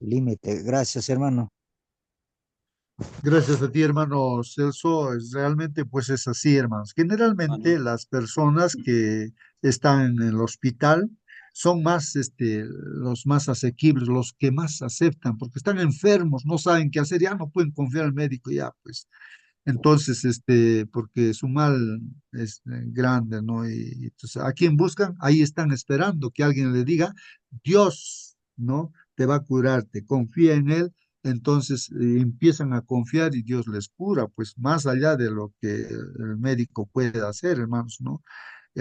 límite. Gracias, hermano. Gracias a ti, hermano Celso. Realmente, pues es así, hermanos. Generalmente Bueno, las personas que están en el hospital son más, los más asequibles, los que más aceptan, porque están enfermos, no saben qué hacer, ya no pueden confiar al médico, ya, pues. Entonces, porque su mal es grande, ¿no? Y entonces, ¿a quién buscan? Ahí están esperando que alguien le diga, Dios, ¿no? Te va a curarte, confía en Él. Entonces empiezan a confiar y Dios les cura, pues más allá de lo que el médico puede hacer, hermanos, ¿no?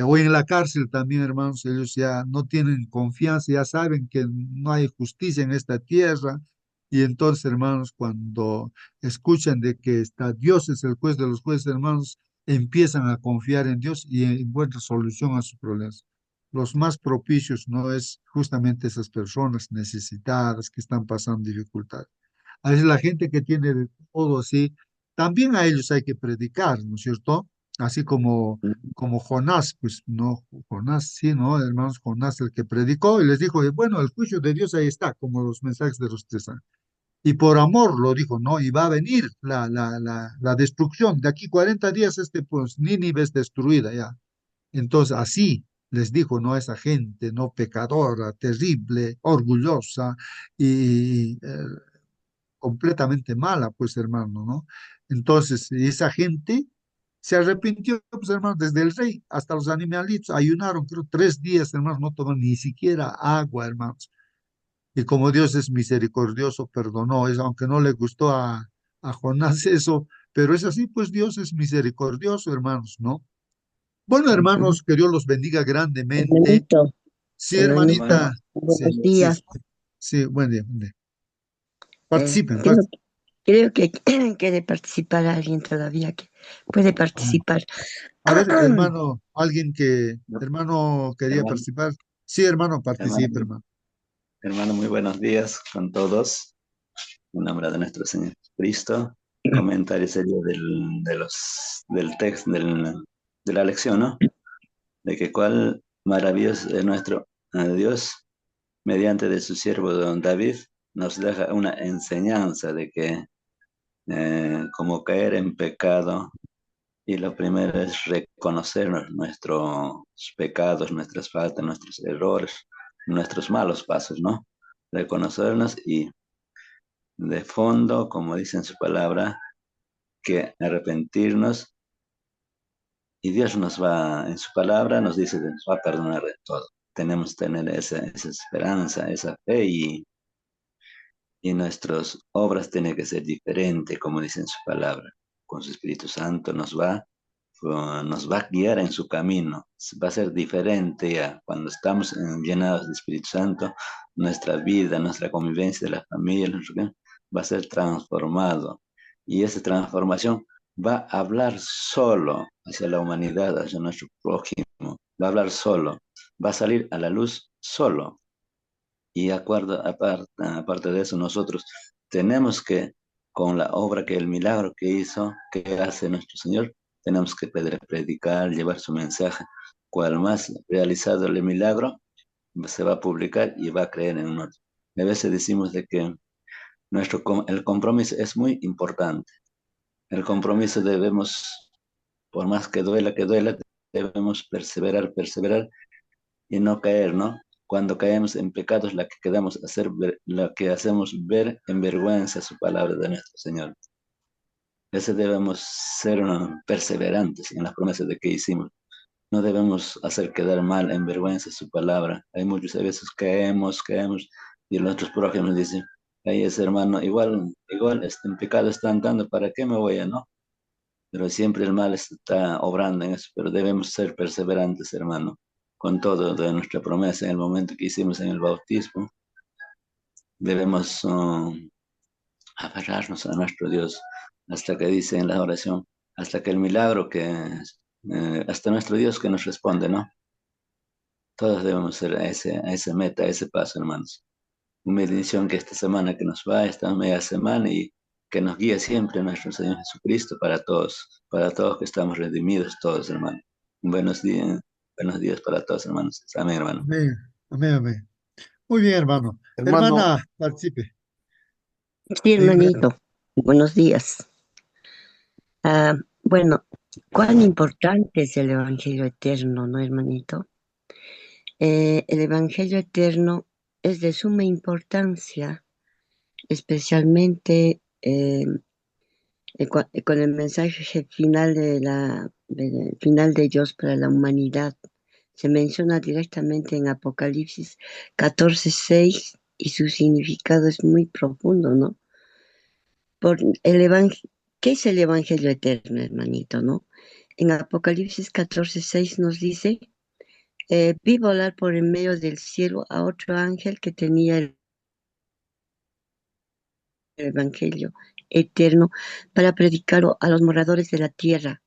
O en la cárcel también, hermanos, ellos ya no tienen confianza, ya saben que no hay justicia en esta tierra. Y entonces, hermanos, cuando escuchan de que está Dios es el juez de los jueces, hermanos, empiezan a confiar en Dios y encuentran solución a sus problemas. Los más propicios no es justamente esas personas necesitadas que están pasando dificultades. A veces la gente que tiene de todo así, también a ellos hay que predicar, ¿no es cierto? Así como Jonás, pues no, Jonás, sí, ¿no? Hermanos, Jonás el que predicó y les dijo, bueno, el juicio de Dios ahí está, como los mensajes de los 3 años. Y por amor lo dijo, ¿no? Y va a venir la destrucción. De aquí 40 días, pues, Nínive es destruida ya. Entonces, así les dijo, ¿no? A esa gente, ¿no? Pecadora, terrible, orgullosa y completamente mala, pues, hermano, ¿no? Entonces, esa gente se arrepintió, pues, hermano, desde el rey hasta los animalitos, ayunaron, creo, 3 días, hermanos, no toman ni siquiera agua, hermanos. Y como Dios es misericordioso, perdonó eso, aunque no le gustó a Jonás eso, pero es así, pues Dios es misericordioso, hermanos, ¿no? Bueno, Ujú. hermanos, que Dios los bendiga grandemente. Hermanito, Sí, hermanito, hermanita, hermano, sí, buenos sí, días. sí, buen día, buen día. Participen, Creo, creo que quiere participar alguien todavía que puede participar. A ver, hermano, hermano quería hermano, participar. Sí, hermano, participe, hermano, hermano. hermano, muy buenos días con todos. En nombre de nuestro Señor Jesucristo. Comentario sería del texto, de la lección, ¿no? De que cuál maravilloso es nuestro Dios, mediante de su siervo don David, nos deja una enseñanza de que como caer en pecado, y lo primero es reconocer nuestros pecados, nuestras faltas, nuestros errores, nuestros malos pasos, ¿no? Reconocernos y de fondo, como dice en su palabra, que arrepentirnos y Dios nos va, en su palabra nos dice que nos va a perdonar de todo. Tenemos que tener esa esperanza, esa fe y nuestras obras tienen que ser diferentes, como dice en su palabra. Con su Espíritu Santo nos va a guiar en su camino. Va a ser diferente ya. Cuando estamos llenados de Espíritu Santo, nuestra vida, nuestra convivencia de la familia, va a ser transformado. Y esa transformación va a hablar solo hacia la humanidad, hacia nuestro prójimo. Va a hablar solo. Va a salir a la luz solo. Y aparte de eso, nosotros tenemos que, con la obra que el milagro que hizo, que hace nuestro Señor, tenemos que predicar, llevar su mensaje. Cual más realizado el milagro, se va a publicar y va a creer en nosotros. A veces decimos de que el compromiso es muy importante. El compromiso debemos, por más que duela, debemos perseverar, perseverar y no caer, ¿no? Cuando caemos en pecados, la que hacemos ver en vergüenza su palabra de nuestro Señor. Ese debemos ser perseverantes en las promesas de que hicimos. No debemos hacer quedar mal en vergüenza su palabra. Hay muchas veces caemos, y los otros prójimos dicen, ay, ese hermano, igual en pecado está andando, ¿para qué me voy a, no? pero siempre el mal está obrando en eso, pero debemos ser perseverantes, hermano, con todo de nuestra promesa en el momento que hicimos en el bautismo. Debemos aferrarnos a nuestro Dios hasta que dice en la oración, hasta que el milagro hasta nuestro Dios que nos responde, ¿no? Todos debemos ser a ese meta, a ese paso, hermanos. Una bendición que esta semana que nos va, esta media semana, y que nos guíe siempre nuestro Señor Jesucristo para todos que estamos redimidos, todos, hermanos. Buenos días para todos, hermanos. Amén, hermano. Amén, amén, amén. Muy bien, hermano. Hermano, Hermana, participe. Sí, Dígame. hermanito. Buenos días. Bueno, cuán importante es el Evangelio eterno, ¿no, hermanito? El Evangelio eterno es de suma importancia, especialmente con el mensaje final final de Dios para la humanidad. Se menciona directamente en Apocalipsis 14:6 y su significado es muy profundo, ¿no? ¿Qué es el Evangelio eterno, hermanito, no? En Apocalipsis 14:6 nos dice, vi volar por en medio del cielo a otro ángel que tenía el Evangelio eterno para predicarlo a los moradores de la tierra.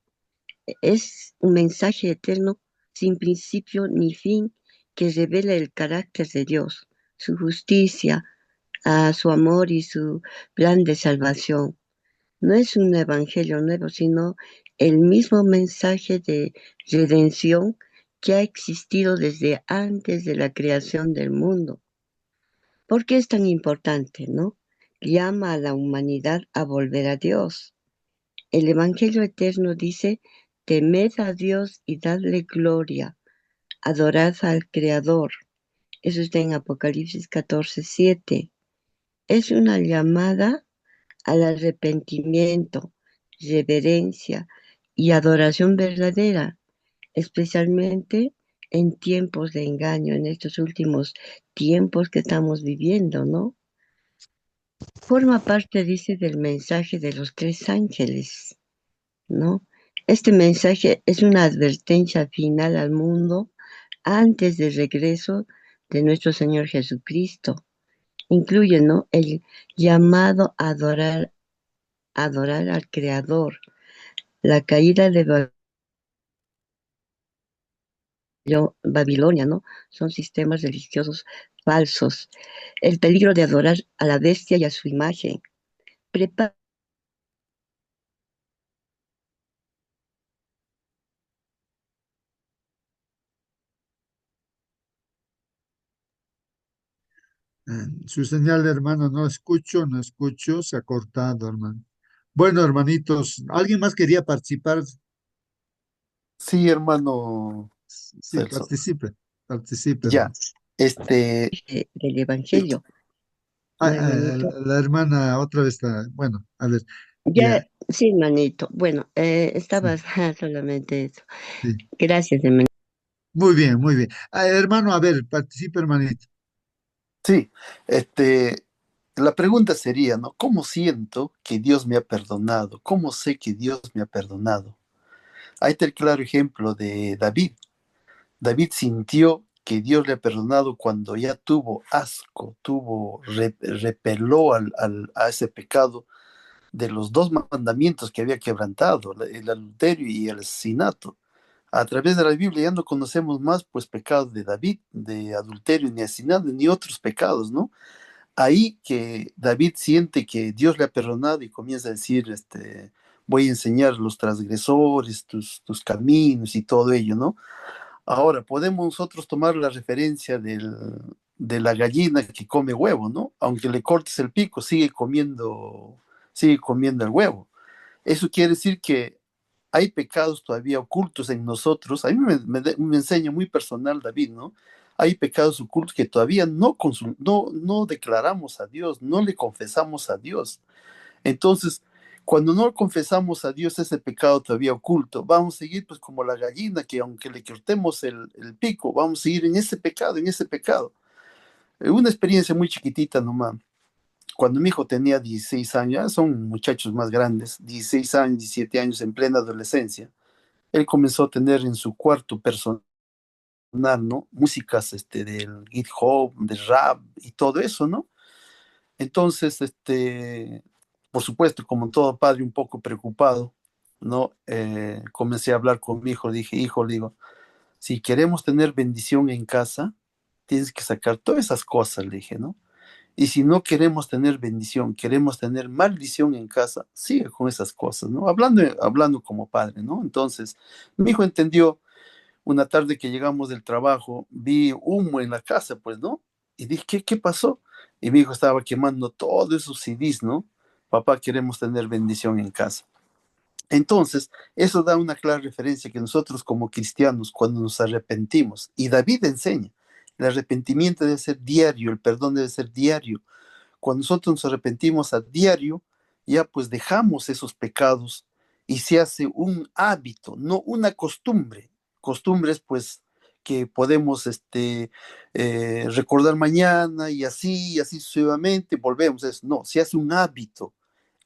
Es un mensaje eterno sin principio ni fin que revela el carácter de Dios, su justicia, su amor y su plan de salvación. No es un evangelio nuevo, sino el mismo mensaje de redención que ha existido desde antes de la creación del mundo. ¿Por qué es tan importante, no? Llama a la humanidad a volver a Dios. El Evangelio eterno dice, temed a Dios y dadle gloria, adorad al Creador. Eso está en Apocalipsis 14:7. Es una llamada al arrepentimiento, reverencia y adoración verdadera, especialmente en tiempos de engaño, en estos últimos tiempos que estamos viviendo, ¿no? Forma parte, dice, del mensaje de los 3 ángeles, ¿no? Este mensaje es una advertencia final al mundo antes del regreso de nuestro Señor Jesucristo. Incluye, ¿no?, el llamado a adorar al Creador, la caída de Babilonia, ¿no? Son sistemas religiosos falsos. El peligro de adorar a la bestia y a su imagen. Prepara Su señal, hermano, no escucho, no escucho, se ha cortado, hermano. Bueno, hermanitos, ¿alguien más quería participar? sí, hermano Sí, Celso. participe, participe, Ya, hermano. este, del eh, Evangelio, ¿no, hermanito? La hermana otra vez está, bueno, a ver, Ya, ya, sí, hermanito. Bueno, sí, estabas solamente eso. sí. Gracias, hermanito. Muy bien, muy bien. Hermano, a ver, participe, hermanito. sí, este, la pregunta sería, ¿no? ¿Cómo siento que Dios me ha perdonado? ¿Cómo sé que Dios me ha perdonado? Ahí está el claro ejemplo de David. David sintió que Dios le ha perdonado cuando ya tuvo asco, repeló a ese pecado de los dos mandamientos que había quebrantado, el adulterio y el asesinato. A través de la Biblia ya no conocemos más pues pecados de David, de adulterio ni asesinato, ni otros pecados, ¿no? Ahí que David siente que Dios le ha perdonado y comienza a decir, voy a enseñar los transgresores, tus caminos y todo ello, ¿no? Ahora, podemos nosotros tomar la referencia de la gallina que come huevo, ¿no? Aunque le cortes el pico, sigue comiendo el huevo. Eso quiere decir que hay pecados todavía ocultos en nosotros. A mí me enseña muy personal David, ¿no? Hay pecados ocultos que todavía no declaramos a Dios, no le confesamos a Dios. Entonces, cuando no confesamos a Dios ese pecado todavía oculto, vamos a seguir pues como la gallina que aunque le cortemos el pico, vamos a seguir en ese pecado, en ese pecado. Una experiencia muy chiquitita nomás. cuando mi hijo tenía 16 años, ya son muchachos más grandes, 16 años, 17 años en plena adolescencia, él comenzó a tener en su cuarto personal, ¿no? Músicas del hip hop, de rap y todo eso, ¿no? Entonces, por supuesto, como todo padre, un poco preocupado, ¿no? Comencé a hablar con mi hijo, dije, hijo, le digo, si queremos tener bendición en casa, tienes que sacar todas esas cosas, le dije, ¿no? Y si no queremos tener bendición, queremos tener maldición en casa, sigue con esas cosas, ¿no? Hablando como padre, ¿no? Entonces, mi hijo entendió. Una tarde que llegamos del trabajo, vi humo en la casa, pues, ¿no? Y dije, ¿qué pasó? Y mi hijo estaba quemando todos esos CDs, ¿no? Papá, queremos tener bendición en casa. Entonces, eso da una clara referencia que nosotros como cristianos, cuando nos arrepentimos, y David enseña, el arrepentimiento debe ser diario, el perdón debe ser diario. Cuando nosotros nos arrepentimos a diario, ya pues dejamos esos pecados y se hace un hábito, no una costumbre. Costumbres pues que podemos recordar mañana y así sucesivamente, volvemos a eso. No, se hace un hábito.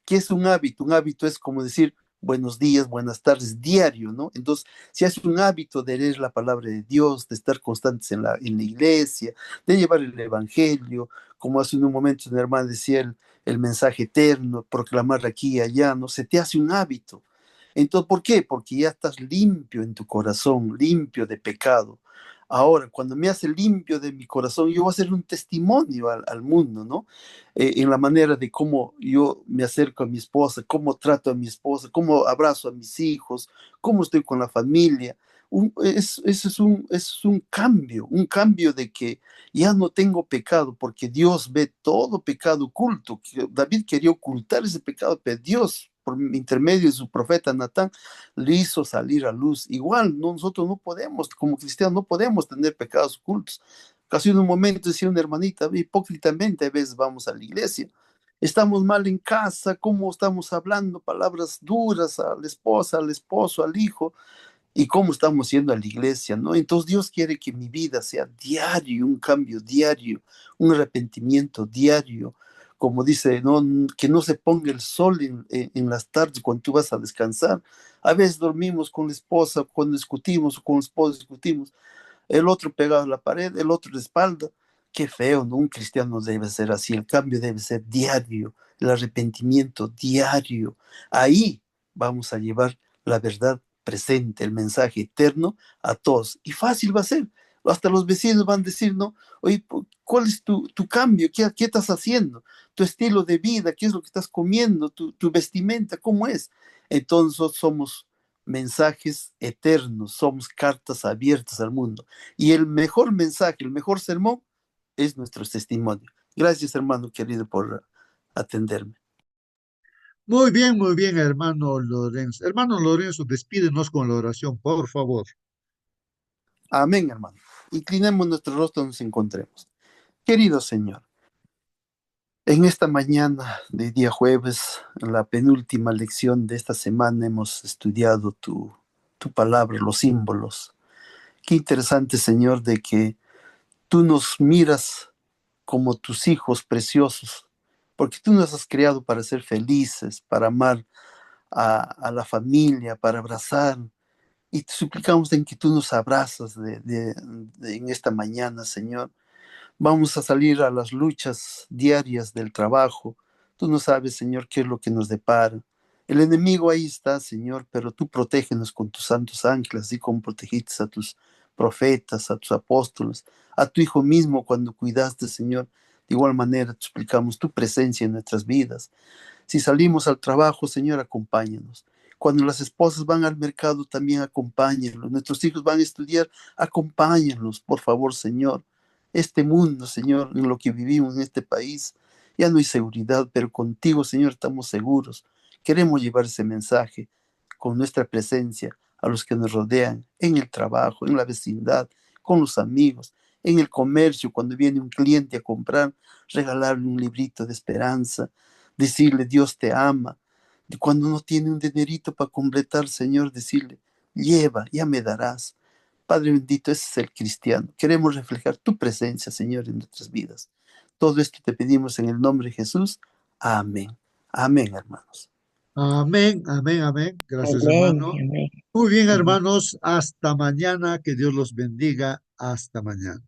¿Qué es un hábito? Un hábito es como decir buenos días, buenas tardes, diario, ¿no? Entonces, si hace un hábito de leer la palabra de Dios, de estar constantes en la iglesia, de llevar el evangelio, como hace un momento una hermana decía el mensaje eterno, proclamar aquí y allá, ¿no? Se te hace un hábito. Entonces, ¿por qué? Porque ya estás limpio en tu corazón, limpio de pecado. Ahora, cuando me hace limpio de mi corazón, yo voy a hacer un testimonio al mundo, ¿no? En la manera de cómo yo me acerco a mi esposa, cómo trato a mi esposa, cómo abrazo a mis hijos, cómo estoy con la familia. Eso es un cambio de que ya no tengo pecado, porque Dios ve todo pecado oculto. David quería ocultar ese pecado, pero Dios, por intermedio de su profeta Natán, le hizo salir a luz. Igual, nosotros no podemos, como cristianos, no podemos tener pecados ocultos. Casi en un momento decía una hermanita, hipócritamente a veces vamos a la iglesia. Estamos mal en casa, cómo estamos hablando palabras duras a la esposa, al esposo, al hijo, y cómo estamos yendo a la iglesia, ¿no? Entonces Dios quiere que mi vida sea diario, un cambio diario, un arrepentimiento diario, como dice, ¿no? Que no se ponga el sol en las tardes cuando tú vas a descansar. A veces dormimos con la esposa, cuando discutimos, o con el esposo discutimos, el otro pegado a la pared, el otro de espalda. Qué feo, ¿no? Un cristiano debe ser así, el cambio debe ser diario, el arrepentimiento diario. Ahí vamos a llevar la verdad presente, el mensaje eterno a todos. Y fácil va a ser. Hasta los vecinos van a decir, ¿no? Oye, ¿cuál es tu cambio? ¿Qué estás haciendo? Tu estilo de vida, ¿qué es lo que estás comiendo? Tu vestimenta, ¿cómo es? Entonces somos mensajes eternos, somos cartas abiertas al mundo. Y el mejor mensaje, el mejor sermón es nuestro testimonio. Gracias, hermano querido, por atenderme. Muy bien, hermano Lorenzo. Hermano Lorenzo, despídenos con la oración, por favor. Amén, hermano. Inclinemos nuestro rostro donde nos encontremos. Querido Señor, en esta mañana de día jueves, en la penúltima lección de esta semana, hemos estudiado tu palabra, los símbolos. Qué interesante, Señor, de que tú nos miras como tus hijos preciosos, porque tú nos has creado para ser felices, para amar a la familia, para abrazar. Y te suplicamos en que tú nos abrazas en esta mañana, Señor. Vamos a salir a las luchas diarias del trabajo. Tú no sabes, Señor, qué es lo que nos depara. El enemigo ahí está, Señor, pero tú protégenos con tus santos ángeles, así como protegiste a tus profetas, a tus apóstoles, a tu Hijo mismo cuando cuidaste, Señor. De igual manera, te suplicamos tu presencia en nuestras vidas. Si salimos al trabajo, Señor, acompáñanos. Cuando las esposas van al mercado, también acompáñenlos. Nuestros hijos van a estudiar, acompáñenlos, por favor, Señor. Este mundo, Señor, en lo que vivimos en este país, ya no hay seguridad, pero contigo, Señor, estamos seguros. Queremos llevar ese mensaje con nuestra presencia a los que nos rodean, en el trabajo, en la vecindad, con los amigos, en el comercio, cuando viene un cliente a comprar, regalarle un librito de esperanza, decirle Dios te ama. Y cuando no tiene un dinerito para completar, Señor, decirle, lleva, ya me darás. Padre bendito, ese es el cristiano. Queremos reflejar tu presencia, Señor, en nuestras vidas. Todo esto te pedimos en el nombre de Jesús. Amén. Amén, hermanos. Amén, amén, amén. Gracias, Amén, hermano. amén. Muy bien, Amén. hermanos. Hasta mañana. Que Dios los bendiga. Hasta mañana.